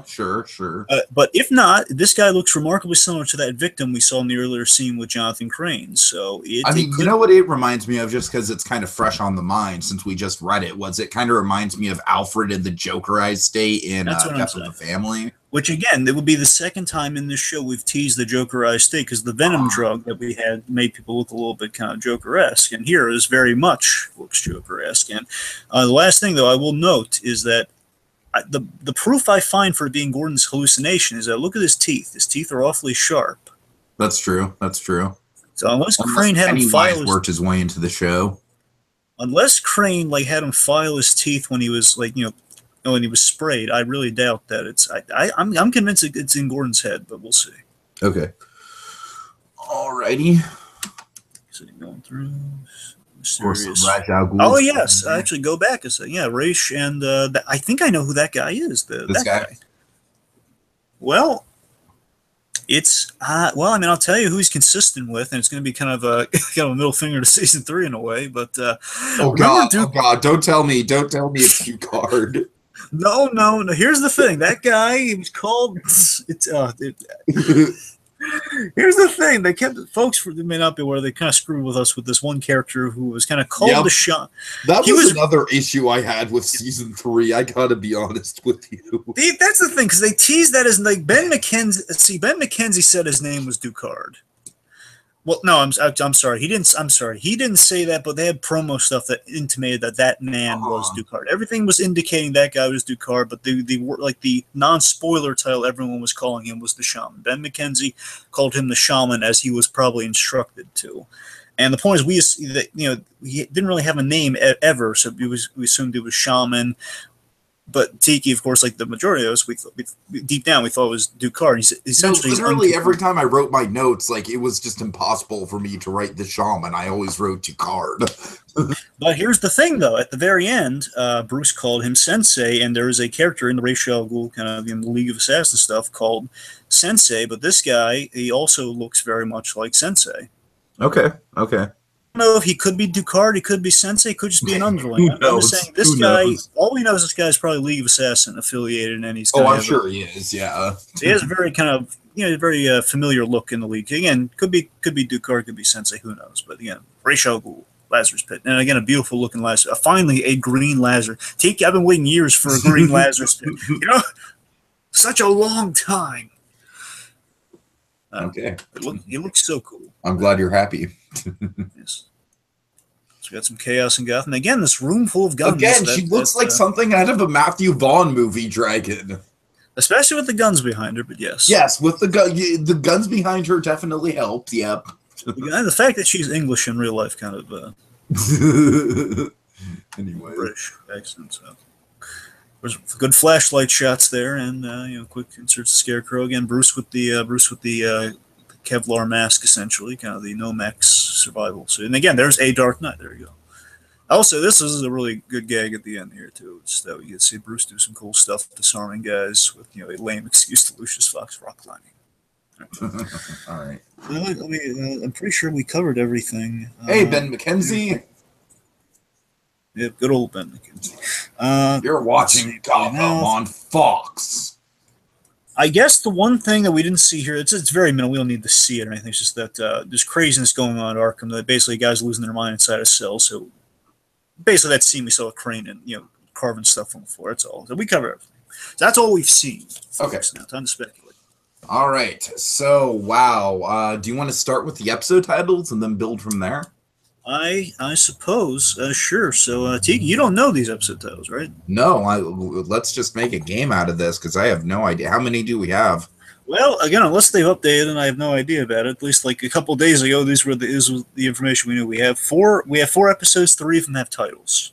[SPEAKER 1] Sure.
[SPEAKER 2] But if not, this guy looks remarkably similar to that victim we saw in the earlier scene with Jonathan Crane. So
[SPEAKER 1] you know what it reminds me of, just because it's kind of fresh on the mind since we just read it, it kind of reminds me of Alfred in the Jokerized state in Death of the Family.
[SPEAKER 2] Which, again, it would be the second time in this show we've teased the Jokerized state, because the Venom drug that we had made people look a little bit kind of Joker-esque, and here is very much looks Joker-esque. And the last thing, though, I will note is that the proof I find for it being Gordon's hallucination is that look at his teeth. His teeth are awfully sharp.
[SPEAKER 1] That's true. That's true.
[SPEAKER 2] So unless Crane had him file
[SPEAKER 1] worked his way into the show.
[SPEAKER 2] Unless Crane had him file his teeth when he was when he was sprayed, I really doubt that it's. I'm convinced it's in Gordon's head, but we'll see.
[SPEAKER 1] Okay. Alrighty.
[SPEAKER 2] So going through.
[SPEAKER 1] Mysterious.
[SPEAKER 2] Oh yes, actually go back a second. Yeah, Raish, and I think I know who that guy is. That guy. Well, it's well, I mean, I'll tell you who he's consistent with, and it's going to be kind of a middle finger to season 3 in a way. But
[SPEAKER 1] oh god, don't tell me it's Ducard.
[SPEAKER 2] No. Here's the thing. That guy, he was called. Here's the thing. They kept folks may not be aware. They kind of screwed with us with this one character who was kind of called the Shaman.
[SPEAKER 1] That was another issue I had with season 3. I gotta be honest with you.
[SPEAKER 2] That's the thing, because they teased that as Ben McKenzie. See, Ben McKenzie said his name was Ducard. Well, no, I'm sorry. He didn't. I'm sorry. He didn't say that, but they had promo stuff that intimated that man was Ducard. Everything was indicating that guy was Ducard, but the non-spoiler title everyone was calling him was the Shaman. Ben McKenzie called him the Shaman as he was probably instructed to. And the point is, he didn't really have a name ever, so we assumed it was Shaman. But Tiki, of course, like the majority of us, we deep down we thought it was Ducard. He's essentially
[SPEAKER 1] literally every time I wrote my notes, it was just impossible for me to write the Shaman. I always wrote Ducard.
[SPEAKER 2] But here's the thing, though. At the very end, Bruce called him Sensei, and there is a character in the Ra's al Ghul, kind of in the League of Assassins stuff, called Sensei. But this guy, he also looks very much like Sensei.
[SPEAKER 1] Okay.
[SPEAKER 2] I don't know if he could be Ducard, he could be Sensei, he could just be an underling. I'm just saying, this guy, all we know is this guy is probably League of Assassin affiliated, and he's.
[SPEAKER 1] I'm sure he is. Yeah.
[SPEAKER 2] He has a very kind of very familiar look in the league. Again, could be Ducard, could be Sensei, who knows? But again, Ra's al Ghul, Lazarus Pit, and again a beautiful looking Lazarus. Finally, a green Lazarus. Tiki, I've been waiting years for a green Lazarus Pit. Such a long time.
[SPEAKER 1] Okay.
[SPEAKER 2] He looks so cool.
[SPEAKER 1] I'm glad you're happy.
[SPEAKER 2] Yes. So we got some chaos in Gotham. Again, this room full of guns.
[SPEAKER 1] Again, she looks like something out of a Matthew Vaughn movie, Dragon.
[SPEAKER 2] Especially with the guns behind her, but yes.
[SPEAKER 1] Yes, with the guns behind her definitely helped, yep.
[SPEAKER 2] The fact that she's English in real life kind of
[SPEAKER 1] anyway.
[SPEAKER 2] British accent, so. There's good flashlight shots there, and quick inserts the Scarecrow again. Bruce with the Kevlar mask, essentially, kind of the Nomex survival suit. And again, there's a Dark Knight. There you go. Also, this is a really good gag at the end here too. It's that we get to see Bruce do some cool stuff, disarming guys with a lame excuse to Lucius Fox rock climbing.
[SPEAKER 1] All right.
[SPEAKER 2] I'm pretty sure we covered everything.
[SPEAKER 1] Hey, Ben McKenzie.
[SPEAKER 2] Yeah, good old Ben McKenzie.
[SPEAKER 1] You're watching Gotham on Fox.
[SPEAKER 2] I guess the one thing that we didn't see here, it's very minimal. We don't need to see it or anything. It's just that there's craziness going on at Arkham. That basically guys losing their mind inside a cell. So basically that scene we saw a Crane and carving stuff on the floor. That's all. So we cover everything. So that's all we've seen.
[SPEAKER 1] Okay.
[SPEAKER 2] Now time to speculate.
[SPEAKER 1] All right. So wow. Do you want to start with the episode titles and then build from there?
[SPEAKER 2] I suppose. Sure. So, Tiki, you don't know these episode titles, right?
[SPEAKER 1] No. Let's just make a game out of this because I have no idea. How many do we have?
[SPEAKER 2] Well, again, unless they've updated, and I have no idea about it. At least like a couple of days ago, this was the information we knew. We have four episodes. 3 of them have titles.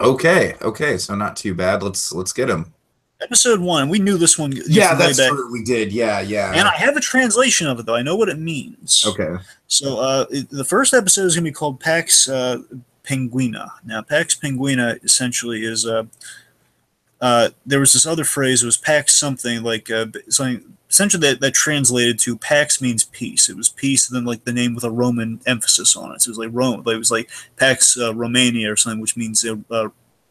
[SPEAKER 1] Okay. So not too bad. Let's get them.
[SPEAKER 2] Episode 1, we knew this one.
[SPEAKER 1] Yeah, that's true. We did. Yeah.
[SPEAKER 2] And I have a translation of it, though. I know what it means.
[SPEAKER 1] Okay.
[SPEAKER 2] So the first episode is going to be called Pax Penguina. Now, Pax Penguina essentially is there was this other phrase. It was Pax something like something essentially that translated to Pax means peace. It was peace, and then like the name with a Roman emphasis on it. So it was like Rome. It was like Pax Romania or something, which means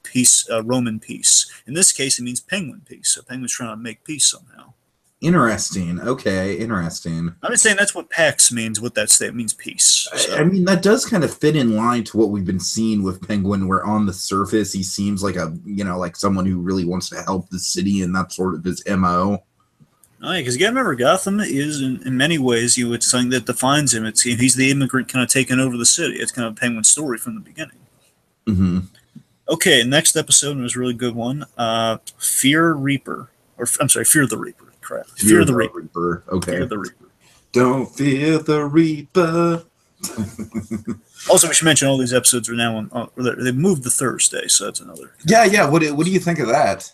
[SPEAKER 2] peace, Roman peace. In this case, it means penguin peace. So penguin's trying to make peace somehow.
[SPEAKER 1] Interesting. Okay, interesting.
[SPEAKER 2] I'm just saying that's what Pax means. What that statement means, peace. So.
[SPEAKER 1] I mean, that does kind of fit in line to what we've been seeing with Penguin, where on the surface he seems like like someone who really wants to help the city, and that's sort of his MO.
[SPEAKER 2] Oh, yeah, because you got to remember, Gotham is, in many ways, it's something that defines him. He's the immigrant kind of taking over the city. It's kind of Penguin's story from the beginning.
[SPEAKER 1] Mm-hmm.
[SPEAKER 2] Okay, next episode was a really good one. Fear Reaper. Or, I'm sorry, Fear the Reaper. Crap. Fear the Reaper.
[SPEAKER 1] Okay.
[SPEAKER 2] Fear the Reaper.
[SPEAKER 1] Don't fear the Reaper.
[SPEAKER 2] Also, we should mention all these episodes are now they moved to Thursday, so that's another.
[SPEAKER 1] Yeah. What do you think of that?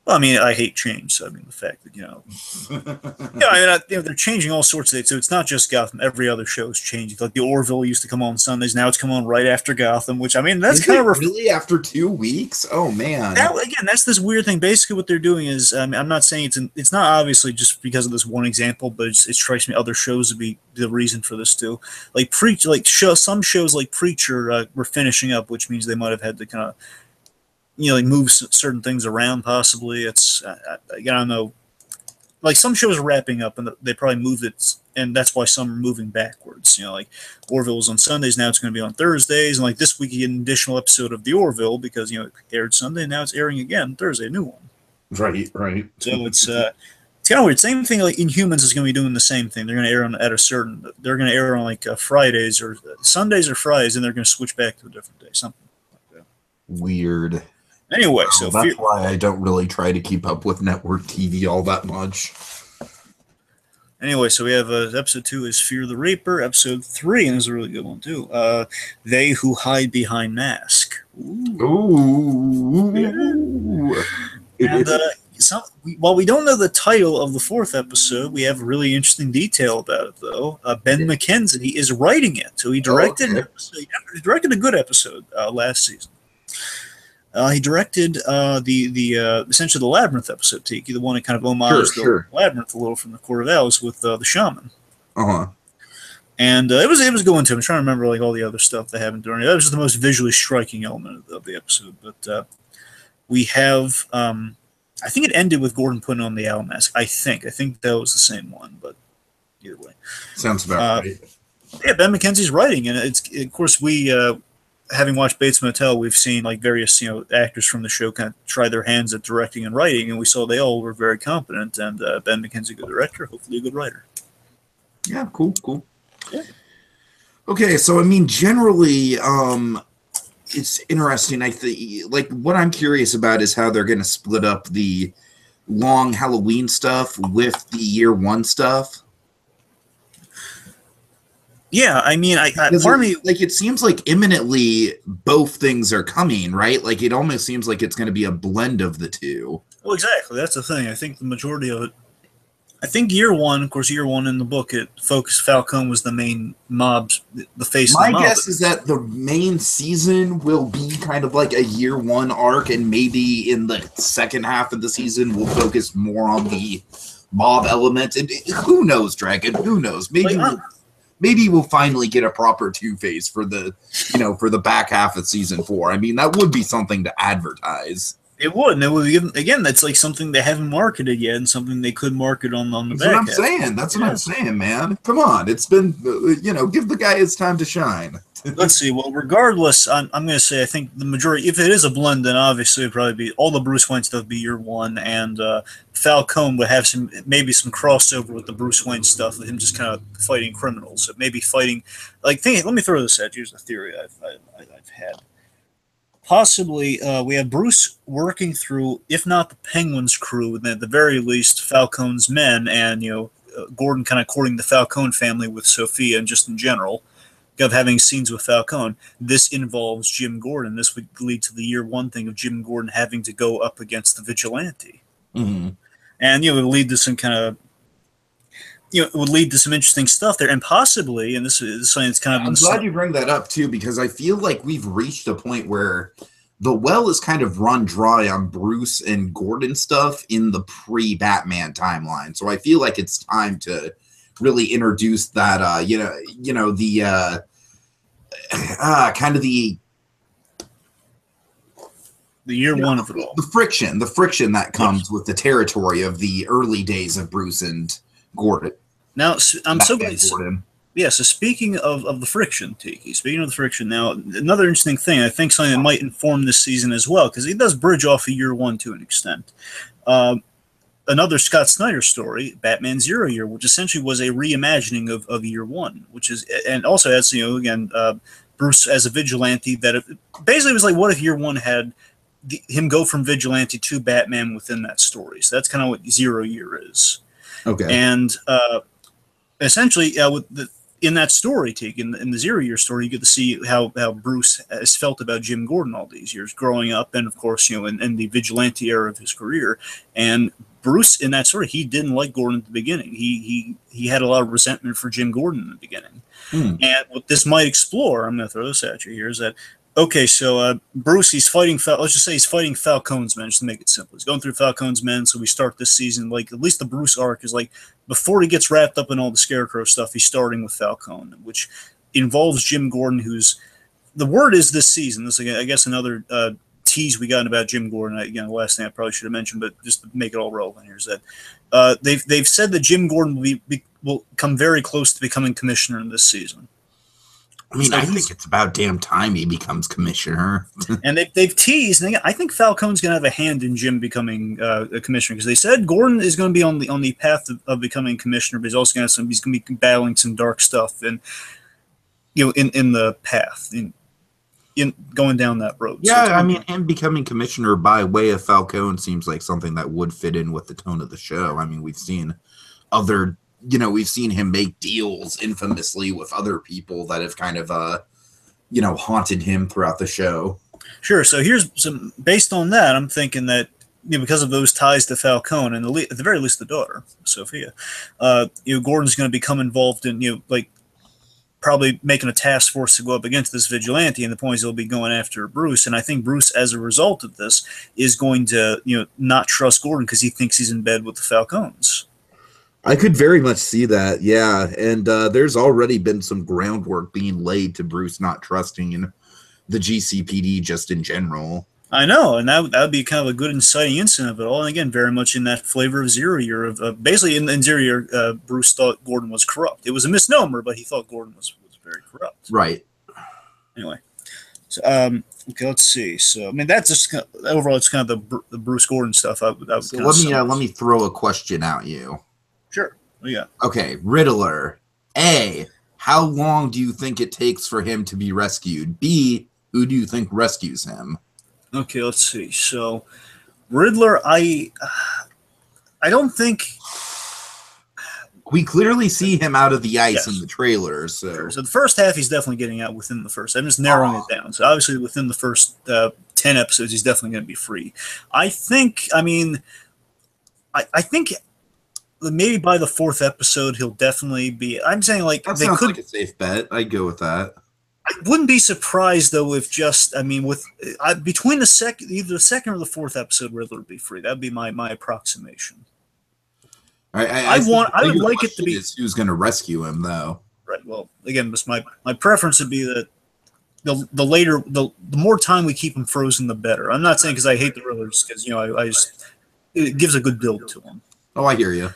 [SPEAKER 2] Well, I mean, I hate change. So, I mean, the fact that, they're changing all sorts of things. So it's not just Gotham. Every other show is changing. Like the Orville used to come on Sundays. Now it's come on right after Gotham, which, I mean, that's kind of
[SPEAKER 1] really after 2 weeks. Oh man.
[SPEAKER 2] Again, that's this weird thing. Basically, what they're doing is, I'm not saying it's not obviously just because of this one example, but it strikes me other shows would be the reason for this too. Like some shows like Preacher were finishing up, which means they might have had to kind of move certain things around. Possibly, it's I don't know. Like some shows are wrapping up, and they probably moved it, and that's why some are moving backwards. Like Orville was on Sundays, now it's going to be on Thursdays, and like this week you get an additional episode of the Orville because it aired Sunday, and now it's airing again Thursday, a new one.
[SPEAKER 1] Right.
[SPEAKER 2] So it's kind of weird. Same thing like Inhumans is going to be doing the same thing. They're going to air on they're going to air on like Fridays or Sundays or Fridays, and they're going to switch back to a different day, something like that.
[SPEAKER 1] Weird.
[SPEAKER 2] Anyway, so
[SPEAKER 1] that's why I don't really try to keep up with network TV all that much.
[SPEAKER 2] Anyway, so we have episode 2 is Fear the Reaper. Episode 3, and this is a really good one too. They Who Hide Behind Mask.
[SPEAKER 1] Ooh.
[SPEAKER 2] Yeah. And while we don't know the title of the 4th episode, we have really interesting detail about it though. Ben McKenzie is writing it, so he directed he directed a good episode last season. He directed the essentially the Labyrinth episode, Tiki, the one that kind of homaged the Labyrinth a little from the Court of Owls with the shaman. And it was going to. I'm trying to remember like all the other stuff that happened during it. That was just the most visually striking element of the episode. But we have, I think it ended with Gordon putting on the owl mask. I think that was the same one. But either way,
[SPEAKER 1] sounds about right.
[SPEAKER 2] Yeah, Ben McKenzie's writing, and it's of course we. Having watched Bates Motel, we've seen like various actors from the show kind of try their hands at directing and writing, and we saw they all were very competent. And Ben McKenzie, good director, hopefully a good writer.
[SPEAKER 1] Yeah, cool. Yeah. Okay, so I mean, generally, it's interesting. I think like what I'm curious about is how they're going to split up the long Halloween stuff with the year 1 stuff.
[SPEAKER 2] Yeah, I mean, part of me
[SPEAKER 1] like it seems like imminently both things are coming, right? Like it almost seems like it's going to be a blend of the two.
[SPEAKER 2] Well, exactly. That's the thing. I think the majority of it. I think year 1, of course, year 1 in the book, it focused Falcone was the main mob's the face.
[SPEAKER 1] My
[SPEAKER 2] of the mob.
[SPEAKER 1] guess is that the main season will be kind of like a year 1 arc, and maybe in the second half of the season we'll focus more on the mob element. And who knows, Dragon? Who knows? Maybe we'll finally get a proper Two-Face for the, for the back half of season 4. I mean, that would be something to advertise.
[SPEAKER 2] It would, and it would be, again, that's like something they haven't marketed yet, and something they could market on the back half.
[SPEAKER 1] That's what I'm saying, man. Come on, it's been, give the guy his time to shine.
[SPEAKER 2] Let's see. Well, regardless, I'm going to say I think the majority, if it is a blend, then obviously it'd probably be all the Bruce Wayne stuff be year 1, and Falcone would have maybe some crossover with the Bruce Wayne stuff, with him just kind of fighting criminals. So maybe fighting, let me throw this at you. Here's a theory I've had. Possibly, we have Bruce working through, if not the Penguin's crew, then at the very least Falcone's men, and Gordon kind of courting the Falcone family with Sophia, and just in general. Of having scenes with Falcone. This involves Jim Gordon. This would lead to the year 1 thing of Jim Gordon having to go up against the vigilante.
[SPEAKER 1] Mm-hmm.
[SPEAKER 2] And it would lead to some kind of it would lead to some interesting stuff there, and possibly, and this is something that's kind of.
[SPEAKER 1] I'm glad you bring that up too, because I feel like we've reached a point where the well is kind of run dry on Bruce and Gordon stuff in the pre-Batman timeline. So I feel like it's time to really introduce that, the kind of the
[SPEAKER 2] year 1 of it all.
[SPEAKER 1] The friction that comes with the territory of the early days of Bruce and Gordon.
[SPEAKER 2] Now, I'm so glad. Yeah, so speaking of the friction, Tiki, now, another interesting thing, I think something that might inform this season as well, because he does bridge off of year 1 to an extent. another Scott Snyder story, Batman Zero Year, which essentially was a reimagining of Year One, which is, and also has, again, Bruce as a vigilante. That basically was like, what if Year One had him go from vigilante to Batman within that story? So that's kind of what Zero Year is.
[SPEAKER 1] Okay.
[SPEAKER 2] And essentially, in that story, in the Zero Year story, you get to see how Bruce has felt about Jim Gordon all these years, growing up, and of course, in the vigilante era of his career. And Bruce, in that story, he didn't like Gordon at the beginning. He had a lot of resentment for Jim Gordon in the beginning. And what this might explore, I'm going to throw this at you here, is that, okay, so Bruce, he's fighting, let's just say he's fighting Falcone's men, just to make it simple. He's going through Falcone's men, so we start this season, like, at least the Bruce arc is like, before he gets wrapped up in all the Scarecrow stuff, he's starting with Falcone, which involves Jim Gordon, who's, the word is this season, this, I guess, another tease we got about Jim Gordon, again, the last thing I probably should have mentioned, but just to make it all relevant here, is that they've said that Jim Gordon will come very close to becoming commissioner in this season.
[SPEAKER 1] I mean, I think it's about damn time he becomes commissioner.
[SPEAKER 2] And they've teased, and I think Falcone's going to have a hand in Jim becoming a commissioner, because they said Gordon is going to be on the path of becoming commissioner, but he's also going to he's going to be battling some dark stuff, and in the path, in going down that road.
[SPEAKER 1] Yeah, so I mean, him becoming commissioner by way of Falcone seems like something that would fit in with the tone of the show. I mean, we've seen other. We've seen him make deals infamously with other people that have kind of, haunted him throughout the show.
[SPEAKER 2] Sure. So here's some, based on that, I'm thinking that, because of those ties to Falcone, and at the very least the daughter, Sophia, Gordon's going to become involved in, probably making a task force to go up against this vigilante, and the point is he'll be going after Bruce. And I think Bruce, as a result of this, is going to, not trust Gordon because he thinks he's in bed with the Falcones.
[SPEAKER 1] I could very much see that, yeah. And there's already been some groundwork being laid to Bruce not trusting the GCPD just in general.
[SPEAKER 2] I know, and that would be kind of a good inciting incident of it all. And again, very much in that flavor of Zero Year. Basically, in Zero Year, Bruce thought Gordon was corrupt. It was a misnomer, but he thought Gordon was very corrupt.
[SPEAKER 1] Right.
[SPEAKER 2] Anyway, so okay, let's see. So, I mean, that's just overall, it's kind of the Bruce Gordon stuff. So
[SPEAKER 1] let me throw a question at you.
[SPEAKER 2] Sure. Yeah.
[SPEAKER 1] Okay, Riddler. A, how long do you think it takes for him to be rescued? B, who do you think rescues him?
[SPEAKER 2] Okay, let's see. So, Riddler, I don't think
[SPEAKER 1] we clearly see him out of the ice in the trailer. So
[SPEAKER 2] the first half, he's definitely getting out within the first. I'm just narrowing it down. So obviously, within the first 10 episodes, he's definitely going to be free. I think. I mean, I think. Maybe by the 4th episode, he'll definitely be. I'm saying, like,
[SPEAKER 1] that sounds like a safe bet. I'd go with that.
[SPEAKER 2] I wouldn't be surprised though if between either the second or the 4th episode, Riddler would be free. That'd be my approximation.
[SPEAKER 1] I
[SPEAKER 2] would like it to be
[SPEAKER 1] who's going to rescue him though.
[SPEAKER 2] Right. Well, again, just my preference would be that the more time we keep him frozen, the better. I'm not saying because I hate the Riddlers, because it gives a good build to him.
[SPEAKER 1] Oh, I hear you.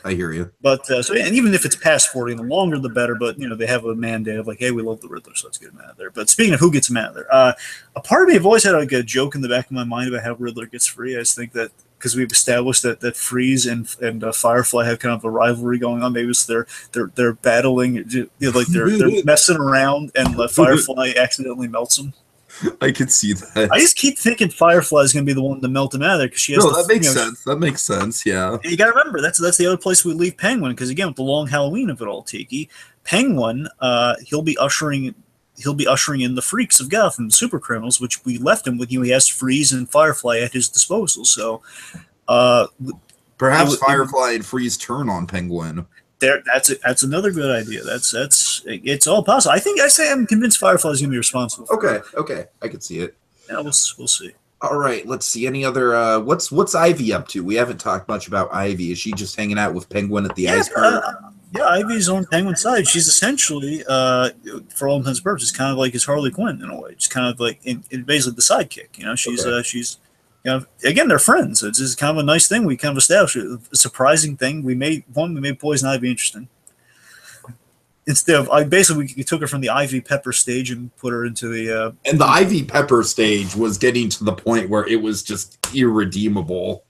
[SPEAKER 2] But and even if it's past 40, the longer the better. But they have a mandate of like, hey, we love the Riddler, so let's get him out of there. But speaking of who gets him out of there, a part of me have always had like a joke in the back of my mind about how Riddler gets free. I just think that because we've established that Freeze and Firefly have kind of a rivalry going on. Maybe it's they're battling, like they're messing around, and Firefly accidentally melts him.
[SPEAKER 1] I could see that.
[SPEAKER 2] I just keep thinking Firefly is going to be the one to melt him out of there because she has.
[SPEAKER 1] No, that makes sense. That makes sense. Yeah.
[SPEAKER 2] You got to remember that's the other place we leave Penguin, because again, with the long Halloween of it all, Tiki, Penguin, he'll be ushering in the freaks of Gotham, super criminals, which we left him with. He has Freeze and Firefly at his disposal. So,
[SPEAKER 1] perhaps Firefly and Freeze turn on Penguin.
[SPEAKER 2] That's another good idea. It's all possible. I'm convinced Firefly is going to be responsible.
[SPEAKER 1] Okay, I can see it.
[SPEAKER 2] Yeah, we'll see.
[SPEAKER 1] All right, let's see. Any other? What's Ivy up to? We haven't talked much about Ivy. Is she just hanging out with Penguin at the iceberg?
[SPEAKER 2] Yeah, Ivy's on Penguin's side. She's essentially, for all intents and purposes, kind of like his Harley Quinn in a way. She's kind of like basically the sidekick. She's. Again, they're friends. It's just kind of a nice thing we kind of established. A surprising thing. We made Poison Ivy interesting. Instead of, we took her from the Ivy Pepper stage and put her into the.
[SPEAKER 1] And the Ivy Pepper stage was getting to the point where it was just irredeemable.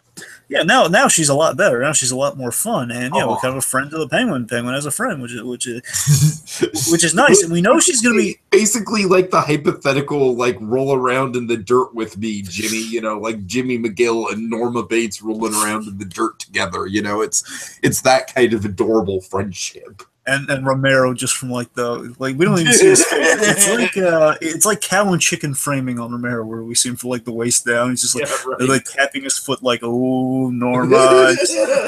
[SPEAKER 2] Yeah, now she's a lot better. Now she's a lot more fun, and yeah, we
[SPEAKER 1] Oh.
[SPEAKER 2] kind of a friend to the Penguin. Penguin has a friend, which is nice, and we know she's going to be
[SPEAKER 1] basically like the hypothetical like roll around in the dirt with me, Jimmy. You know, like Jimmy McGill and Norma Bates rolling around in the dirt together. You know, it's that kind of adorable friendship.
[SPEAKER 2] and Romero just from like we don't even see his face. It's like cow and chicken framing on Romero where we see him from like the waist down. He's just like they're like tapping his foot like, oh Norma,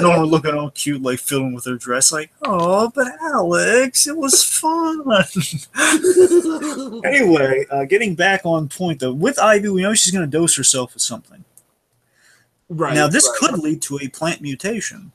[SPEAKER 2] Norma looking all cute, like fiddling with her dress, like, oh but Alex, it was fun. Anyway, getting back on point though, with Ivy, we know she's gonna dose herself with something.
[SPEAKER 1] Right.
[SPEAKER 2] Now this could lead to a plant mutation.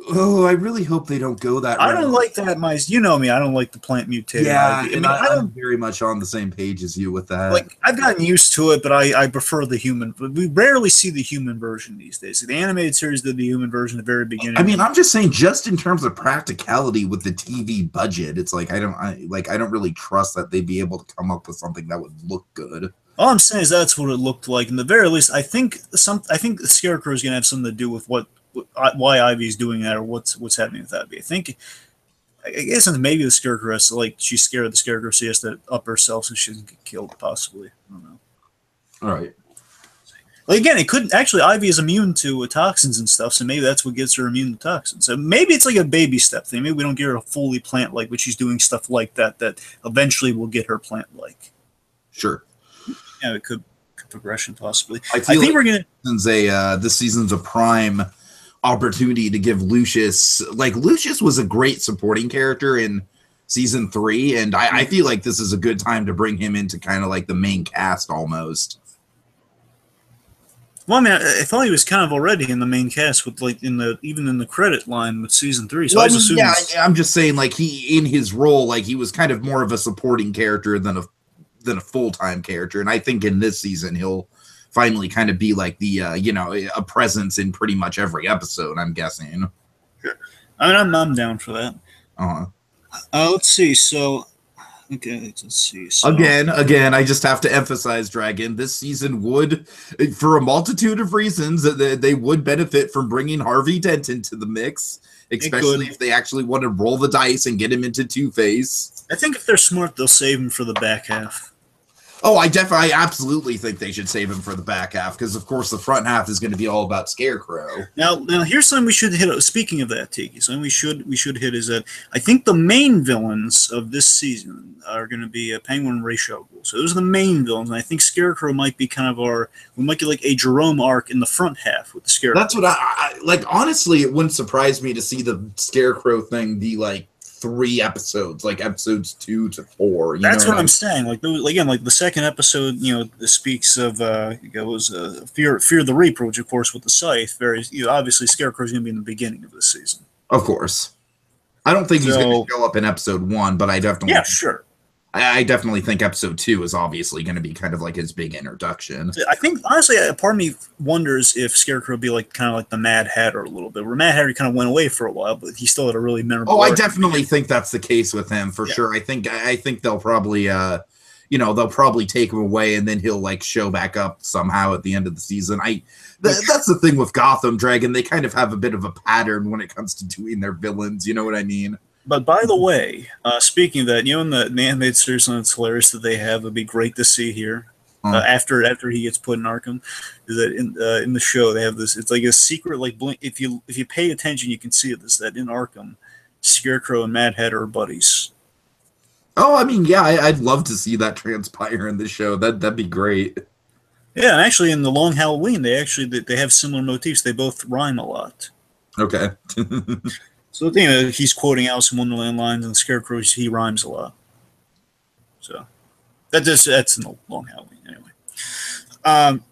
[SPEAKER 1] Oh, I really hope they don't go that
[SPEAKER 2] I
[SPEAKER 1] route.
[SPEAKER 2] don't like that, you know me, I don't like the plant mutated Ivy.
[SPEAKER 1] And I'm very much on the same page as you with that.
[SPEAKER 2] Like, I've gotten used to it, but I prefer the human. We rarely see the human version these days. The animated series did the human version at the very beginning.
[SPEAKER 1] I mean, I'm just saying, just in terms of practicality with the TV budget, it's like I don't really trust that they'd be able to come up with something that would look good.
[SPEAKER 2] All I'm saying is that's what it looked like. In the very least, I think the Scarecrow is going to have something to do with why Ivy's doing that or what's happening with Ivy. I guess maybe the Scarecrow has to, like, she's scared of the Scarecrow, so she has to up herself so she doesn't get killed, possibly. I don't know.
[SPEAKER 1] All right.
[SPEAKER 2] Like, again, it couldn't actually. Ivy is immune to toxins and stuff, so maybe that's what gets her immune to toxins. So maybe it's like a baby step thing. Maybe we don't get her a fully plant-like, but she's doing stuff like that eventually will get her plant-like.
[SPEAKER 1] Sure.
[SPEAKER 2] Yeah, it could progression possibly.
[SPEAKER 1] I think we're gonna. This season's a prime opportunity to give Lucius. Like, Lucius was a great supporting character in season 3, and I feel like this is a good time to bring him into kind of like the main cast almost.
[SPEAKER 2] Well, I mean, I thought he was kind of already in the main cast with like even in the credit line with season 3. So
[SPEAKER 1] well, yeah, I'm just saying, like, he in his role, like, he was kind of more of a supporting character than a full-time character, and I think in this season he'll finally kind of be like the a presence in pretty much every episode, I'm guessing.
[SPEAKER 2] Sure. I mean, I'm down for that. Let's see. So, okay, let's see. So,
[SPEAKER 1] again, I just have to emphasize, Dragon, this season would, for a multitude of reasons, they would benefit from bringing Harvey Dent into the mix, especially if they actually want to roll the dice and get him into Two-Face.
[SPEAKER 2] I think if they're smart, they'll save him for the back half.
[SPEAKER 1] Oh, I absolutely think they should save him for the back half, because of course the front half is going to be all about Scarecrow.
[SPEAKER 2] Now here's something we should hit. Speaking of that, Tiki, something we should hit is that I think the main villains of this season are going to be Penguin and Ra's al Ghul. So those are the main villains, and I think Scarecrow might be kind of we might get like a Jerome arc in the front half with the Scarecrow.
[SPEAKER 1] That's what I like. Honestly, it wouldn't surprise me to see the Scarecrow thing be like 3 episodes, like episodes 2 to 4.
[SPEAKER 2] That's what I'm saying. Like, again, like the second episode, speaks of Fear the Reaper, which of course with the Scythe, obviously Scarecrow's going to be in the beginning of this season.
[SPEAKER 1] Of course, I don't think he's going to show up in episode 1, but I definitely
[SPEAKER 2] sure.
[SPEAKER 1] I definitely think episode 2 is obviously going to be kind of like his big introduction.
[SPEAKER 2] I think, honestly, a part of me wonders if Scarecrow would be like kind of like the Mad Hatter a little bit, where Mad Hatter kind of went away for a while, but he still had a really memorable
[SPEAKER 1] I definitely think that's the case with him, for sure. I think they'll probably, they'll probably take him away, and then he'll, like, show back up somehow at the end of the season. That's the thing with Gotham, Dragon. They kind of have a bit of a pattern when it comes to doing their villains, you know what I mean?
[SPEAKER 2] But by the way, speaking of that, in the animated series, it's hilarious that they have. It'd be great to see here after he gets put in Arkham. Is that in the show they have this? It's like a secret, like blink. If you pay attention, you can see this. That in Arkham, Scarecrow and Mad Hatter are buddies.
[SPEAKER 1] Oh, I mean, yeah, I'd love to see that transpire in the show. That'd be great.
[SPEAKER 2] Yeah, and actually, in the Long Halloween, they have similar motifs. They both rhyme a lot.
[SPEAKER 1] Okay.
[SPEAKER 2] So the thing he's quoting Alice in Wonderland lines, and the Scarecrow, he rhymes a lot. So that's in the Long Halloween anyway.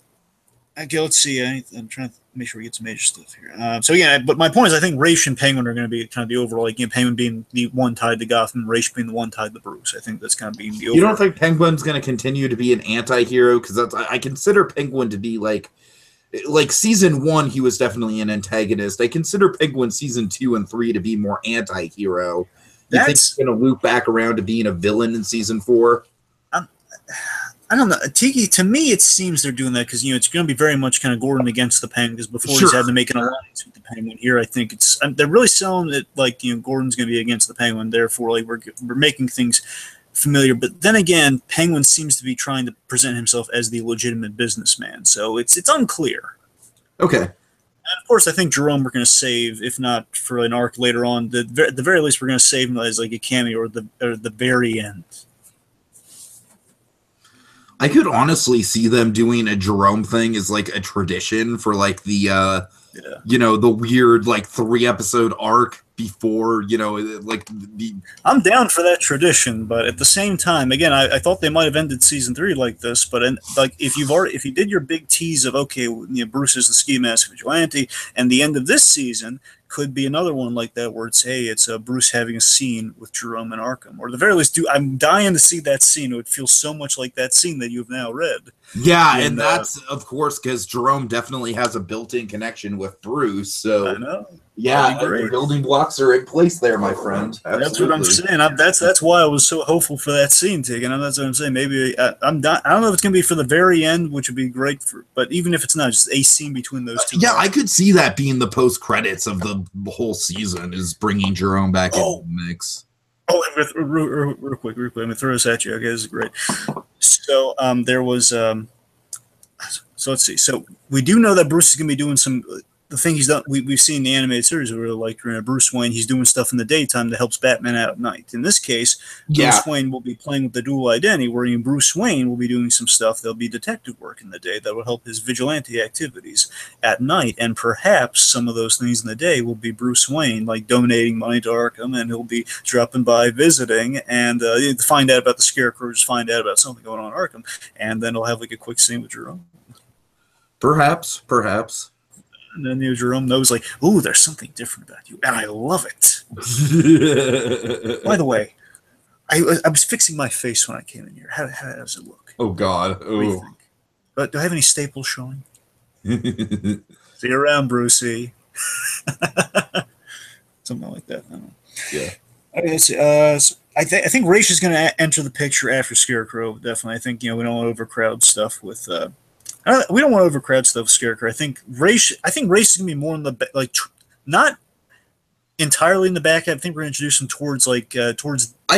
[SPEAKER 2] Okay, let's see. I'm trying to make sure we get some major stuff here. But my point is, I think Ra's and Penguin are going to be kind of the overall, like, Penguin being the one tied to Gotham, Ra's being the one tied to Bruce. I think that's kind of being the overall.
[SPEAKER 1] You don't think Penguin's going to continue to be an anti-hero? Because I consider Penguin to be like season 1, he was definitely an antagonist. I consider Penguin season 2 and 3 to be more anti-hero. You think he's going to loop back around to being a villain in season 4?
[SPEAKER 2] I I don't know. Tiki, to me, it seems they're doing that because, it's going to be very much kind of Gordon against the Penguin, because before he's had to make an alliance with the Penguin. Here, I think they're really selling it like, Gordon's going to be against the Penguin. Therefore, like, we're making things familiar. But then again, Penguin seems to be trying to present himself as the legitimate businessman. So it's unclear.
[SPEAKER 1] Okay.
[SPEAKER 2] And of course, I think Jerome we're going to save, if not for an arc later on. At the very least, we're going to save him as like a cameo or the very end.
[SPEAKER 1] I could honestly see them doing a Jerome thing as like a tradition for like the the weird like 3-episode arc before, like the.
[SPEAKER 2] I'm down for that tradition, but at the same time, again, I thought they might have ended season 3 like this, but like if you did your big tease of Bruce is the ski mask vigilante, and the end of this season could be another one like that where it's Bruce having a scene with Jerome and Arkham, or at the very least, I'm dying to see that scene. It would feel so much like that scene that you've now read.
[SPEAKER 1] Yeah, and that's of course because Jerome definitely has a built-in connection with Bruce. So
[SPEAKER 2] I know.
[SPEAKER 1] Yeah, the building blocks are in place there, my friend. Absolutely.
[SPEAKER 2] That's what I'm saying. That's why I was so hopeful for that scene, Tig, and that's what I'm saying. Maybe I'm not. I don't know if it's going to be for the very end, which would be great but even if it's not, just a scene between those two.
[SPEAKER 1] Yeah, I could see that being the post credits of the whole season is bringing Jerome back into the mix.
[SPEAKER 2] Oh, real quick, let me throw this at you. Okay, this is great. So there was so let's see. So we do know that Bruce is going to be doing some. The thing he's done, we've seen the animated series where, like, Bruce Wayne, he's doing stuff in the daytime that helps Batman out at night. In this case, Bruce Wayne will be playing with the dual identity, where Bruce Wayne will be doing some stuff that'll be detective work in the day that will help his vigilante activities at night. And perhaps some of those things in the day will be Bruce Wayne, like donating money to Arkham, and he'll be dropping by visiting and find out about the Scarecrow, just find out about something going on in Arkham, and then he'll have like a quick scene with Jerome.
[SPEAKER 1] Perhaps.
[SPEAKER 2] And then Jerome knows, like, ooh, there's something different about you, and I love it. By the way, I was fixing my face when I came in here. How does it look?
[SPEAKER 1] Oh, God. Oh.
[SPEAKER 2] What do you think? But do I have any staples showing? See you around, Brucey. Something like that. I don't know.
[SPEAKER 1] Yeah.
[SPEAKER 2] Okay, so, I think Ra's is going to enter the picture after Scarecrow, definitely. I think, we don't want to overcrowd stuff with... we don't want to overcrowd stuff with Scarecrow. I think Ra's is going to be more in the not entirely in the back. I think we're going to introduce him towards. I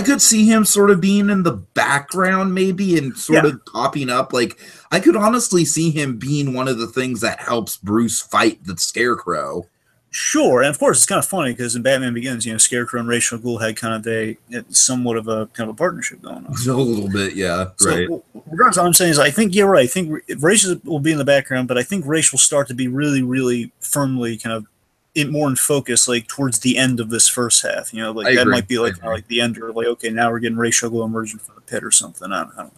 [SPEAKER 1] could see him sort of being in the background, maybe, and sort of popping up. Like, I could honestly see him being one of the things that helps Bruce fight the Scarecrow.
[SPEAKER 2] Sure, and of course it's kind of funny because in Batman Begins, Scarecrow and Ra's al Ghul had kind of somewhat of a partnership going on.
[SPEAKER 1] A little bit, yeah, right.
[SPEAKER 2] So, regardless, what I'm saying is, I think you're right. I think Ra's will be in the background, but I think Ra's will start to be really, really firmly kind of more in focus, like towards the end of this first half. That might be like the end, or like, okay, now we're getting Ra's al Ghul emerging from the pit or something. I don't know.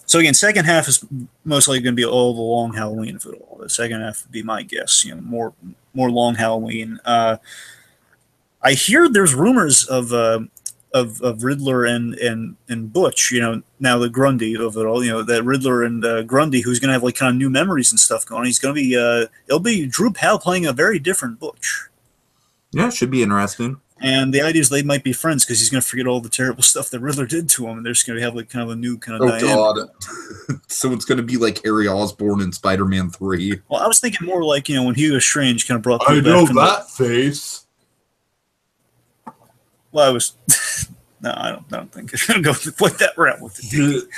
[SPEAKER 2] So again, second half is most likely going to be all the long Halloween, if at all. The second half would be my guess. More long Halloween. I hear there's rumors of Riddler and Butch. Now the Grundy of it all. That Riddler and Grundy, who's going to have like kind of new memories and stuff going on. He's going to be it'll be Drew Powell playing a very different Butch.
[SPEAKER 1] Yeah, it should be interesting.
[SPEAKER 2] And the idea is they might be friends because he's going to forget all the terrible stuff that Riddler did to him, and they're just going to have like kind of a new kind of dynamic.
[SPEAKER 1] God! So it's going to be like Harry Osborn in Spider-Man 3.
[SPEAKER 2] Well, I was thinking more like when Hugo Strange kind of brought.
[SPEAKER 1] I know that face.
[SPEAKER 2] Well, I was. No, I don't think I'm going to go like that route with it.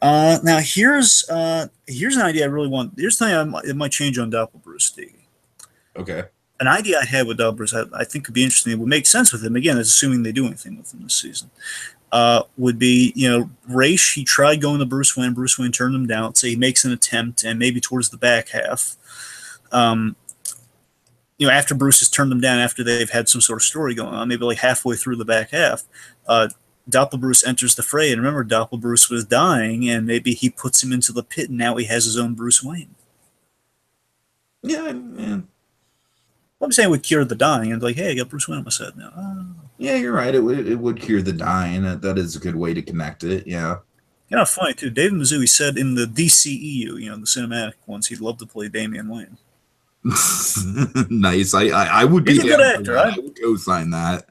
[SPEAKER 2] Now here's an idea I really want. Here's something it might change on Doppelbruce.
[SPEAKER 1] Okay.
[SPEAKER 2] An idea I had with Doppelbruce, I think could be interesting. It would make sense with him. Again, that's assuming they do anything with him this season. Would be, Ra's, he tried going to Bruce Wayne. Bruce Wayne turned him down. Say he makes an attempt, and maybe towards the back half, after Bruce has turned them down, after they've had some sort of story going on, maybe like halfway through the back half, Doppelbruce enters the fray. And remember, Doppelbruce was dying, and maybe he puts him into the pit, and now he has his own Bruce Wayne.
[SPEAKER 1] Yeah, man.
[SPEAKER 2] I'm saying it would cure the dying, and like, hey, I got Bruce Wayne on my side now. Oh.
[SPEAKER 1] Yeah, you're right. It would cure the dying. That is a good way to connect it. Yeah.
[SPEAKER 2] Funny too. David Mazzui said in the DCEU, the cinematic ones, he'd love to play Damian Wayne.
[SPEAKER 1] Nice. I would be
[SPEAKER 2] a good actor.
[SPEAKER 1] I would co-sign that.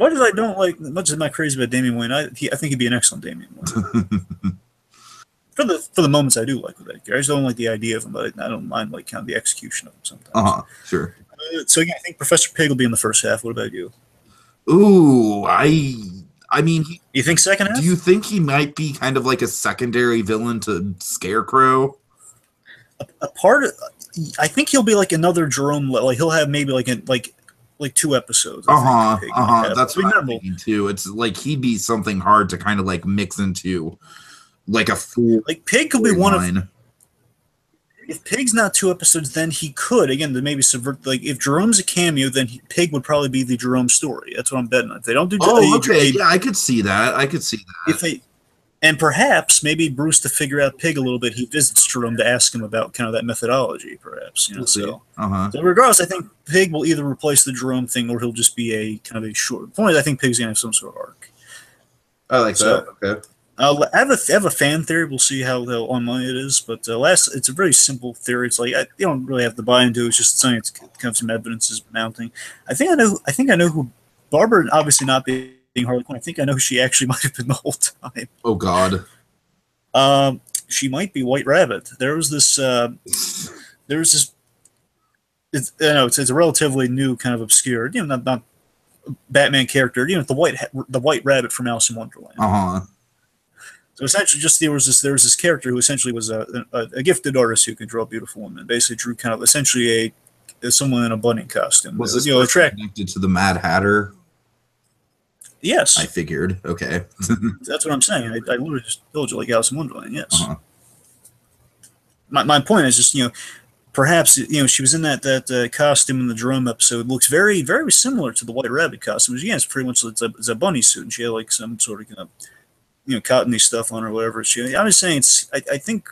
[SPEAKER 2] much as I don't like, much as I'm not crazy about Damian Wayne, I think he'd be an excellent Damian Wayne. For the moments I do like with that character, I just don't like the idea of him, but I don't mind like kind of the execution of him sometimes.
[SPEAKER 1] Sure.
[SPEAKER 2] So again, I think Professor Pig will be in the first half. What about you?
[SPEAKER 1] Ooh, I mean,
[SPEAKER 2] You think second half?
[SPEAKER 1] do you think he might be kind of like a secondary villain to Scarecrow?
[SPEAKER 2] A part of, I think he'll be like another Jerome. Like he'll have maybe like 2 episodes.
[SPEAKER 1] That's what I'm thinking too. It's like he'd be something hard to kind of like mix into, like a full.
[SPEAKER 2] Like Pig could be one of. If Pig's not 2 episodes, then he could again to maybe subvert. Like if Jerome's a cameo, then Pig would probably be the Jerome story. That's what I'm betting on. If they don't do.
[SPEAKER 1] Yeah, I could see that.
[SPEAKER 2] If they. And perhaps maybe Bruce, to figure out Pig a little bit, he visits Jerome to ask him about kind of that methodology, perhaps. You know, so regardless, I think Pig will either replace the Jerome thing or he'll just be a kind of a short. Point I think Pig's gonna have some sort of arc.
[SPEAKER 1] I like that. Okay.
[SPEAKER 2] I have a fan theory. We'll see how online it is, but it's a very simple theory. It's like you don't really have to buy into it. It's just something that's kind of some evidence is mounting. I think I know who Barbara, obviously not being Harley Quinn. I think I know who she actually might have been the whole time.
[SPEAKER 1] Oh God.
[SPEAKER 2] She might be White Rabbit. There was this. It's a relatively new kind of obscure, not Batman character. The White Rabbit from Alice in Wonderland. So essentially, just there was this character who essentially was a gifted artist who could draw beautiful women. Basically, drew kind of essentially someone in a bunny costume.
[SPEAKER 1] Was this connected to the Mad Hatter?
[SPEAKER 2] Yes.
[SPEAKER 1] I figured. Okay.
[SPEAKER 2] That's what I'm saying. I literally just told you like Alice in Wonderland. Yes. My point is just, perhaps, she was in that costume in the Jerome episode. It looks very, very similar to the White Rabbit costume. Again, it's pretty much it's a bunny suit, and she had like some sort of, cottony stuff on or whatever. I'm just saying, I think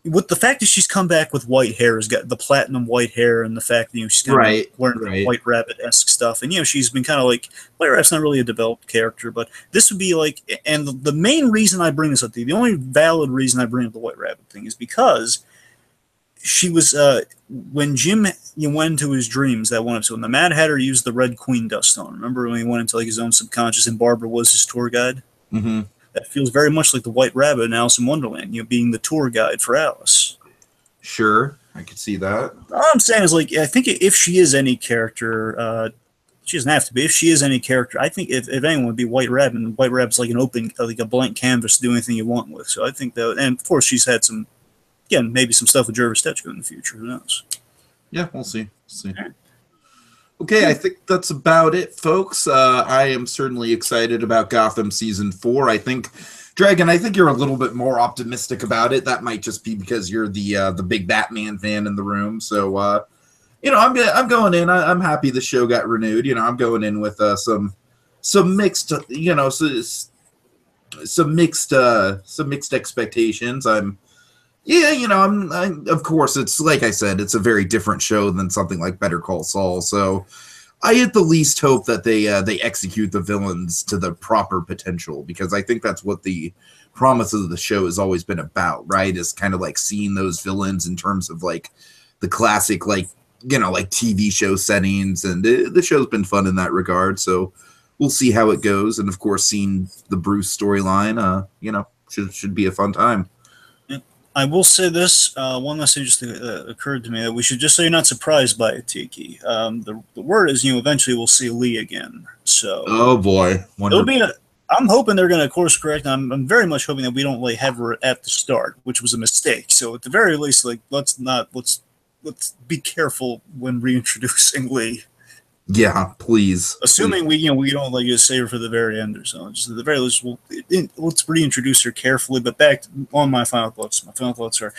[SPEAKER 2] with the fact that she's come back with white hair, has got the platinum white hair, and the fact that she's kind of wearing the White Rabbit-esque stuff, and she's been kind of like White Rabbit's not really a developed character, but this would be like, and the main reason I bring this up to you, the only valid reason I bring up the White Rabbit thing is because she was when Jim went into his dreams that one episode, when the Mad Hatter used the Red Queen dust on. Remember when he went into like his own subconscious and Barbara was his tour guide?
[SPEAKER 1] Mm-hmm.
[SPEAKER 2] That feels very much like the White Rabbit in Alice in Wonderland, being the tour guide for Alice.
[SPEAKER 1] Sure, I could see that.
[SPEAKER 2] All I'm saying is, like, I think if she is any character, she doesn't have to be. If she is any character, I think if anyone would be White Rabbit, and White Rabbit's like an open, like a blank canvas to do anything you want with. So I think that, and of course she's had some, again, maybe some stuff with Jervis Tetchko in the future. Who knows?
[SPEAKER 1] Yeah, we'll see. Okay, I think that's about it, folks. I am certainly excited about Gotham Season 4. I think, Dragon, you're a little bit more optimistic about it. That might just be because you're the big Batman fan in the room. So, I'm going in. I'm happy the show got renewed. I'm going in with some mixed, some mixed expectations. I'm of course, it's like I said, it's a very different show than something like Better Call Saul. So I at the least hope that they execute the villains to the proper potential, because I think that's what the promise of the show has always been about, right? Is kind of like seeing those villains in terms of like the classic, like TV show settings, and the show's been fun in that regard. So we'll see how it goes, and of course, seeing the Bruce storyline, should be a fun time.
[SPEAKER 2] I will say this, one last thing just occurred to me, that we should, just so you're not surprised by it, Tiki. The word is, eventually we'll see Lee again. So,
[SPEAKER 1] oh boy,
[SPEAKER 2] it'll be I'm hoping they're going to course correct. I'm very much hoping that we don't have her at the start, which was a mistake. So at the very least, let's be careful when reintroducing Lee.
[SPEAKER 1] Yeah, please.
[SPEAKER 2] Assuming we don't just save her for the very end or so. Just at the very least, let's reintroduce her carefully. But back on my final thoughts. My final thoughts are,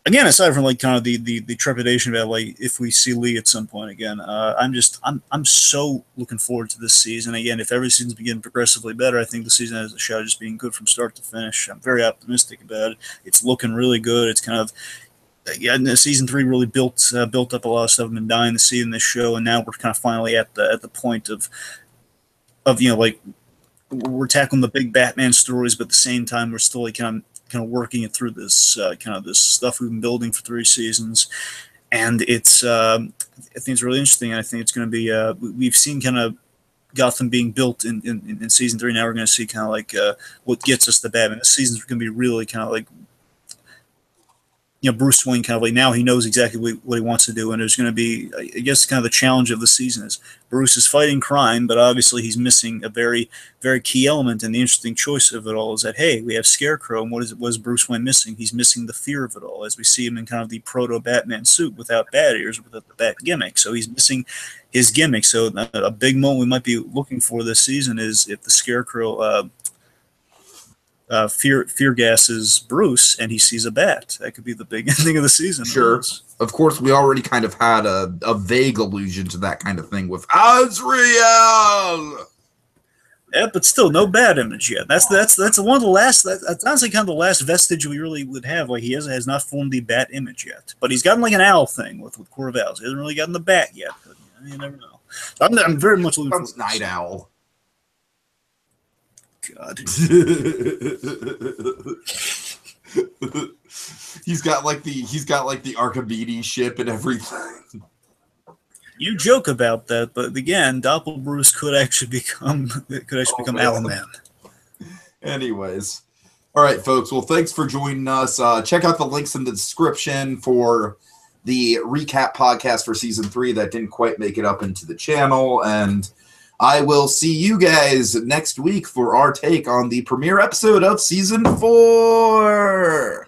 [SPEAKER 2] again, aside from kind of the trepidation about if we see Lee at some point again, I'm so looking forward to this season. Again, if every season's getting progressively better, I think the season has a shot of just being good from start to finish. I'm very optimistic about it. It's looking really good. It's kind of, season 3 really built up a lot of stuff I've been dying to see in this show, and now we're kind of finally at the point of we're tackling the big Batman stories, but at the same time we're still kind of working it through this this stuff we've been building for 3 seasons, and it's I think it's really interesting. And I think it's going to be we've seen kind of Gotham being built in season 3. Now we're going to see kind of like what gets us to Batman. This season's going to be really kind of like, Bruce Wayne kind of like now he knows exactly what he wants to do, and there's going to be, I guess, kind of the challenge of the season is Bruce is fighting crime, but obviously he's missing a very, very key element, and the interesting choice of it all is that, hey, we have Scarecrow, and what is Bruce Wayne missing? He's missing the fear of it all, as we see him in kind of the proto-Batman suit without bat ears, without the bat gimmick, so he's missing his gimmick. So a big moment we might be looking for this season is if the Scarecrow fear gases Bruce and he sees a bat. That could be the big ending of the season.
[SPEAKER 1] Sure. Of course, we already kind of had a vague allusion to that kind of thing with Azrael.
[SPEAKER 2] Yeah, but still no bat image yet. That's one of the last. That's honestly kind of the last vestige we really would have. Like he has not formed the bat image yet, but he's gotten like an owl thing with Corvallis. He hasn't really gotten the bat yet. But, you never know. I'm very much looking for
[SPEAKER 1] Night Owl.
[SPEAKER 2] God.
[SPEAKER 1] he's got like the Archimedes ship and everything.
[SPEAKER 2] You joke about that, but again, Doppel Bruce could actually become Owlman.
[SPEAKER 1] Anyways, all right, folks. Well, thanks for joining us. Check out the links in the description for the recap podcast for season 3 that didn't quite make it up into the channel, and I will see you guys next week for our take on the premiere episode of season 4.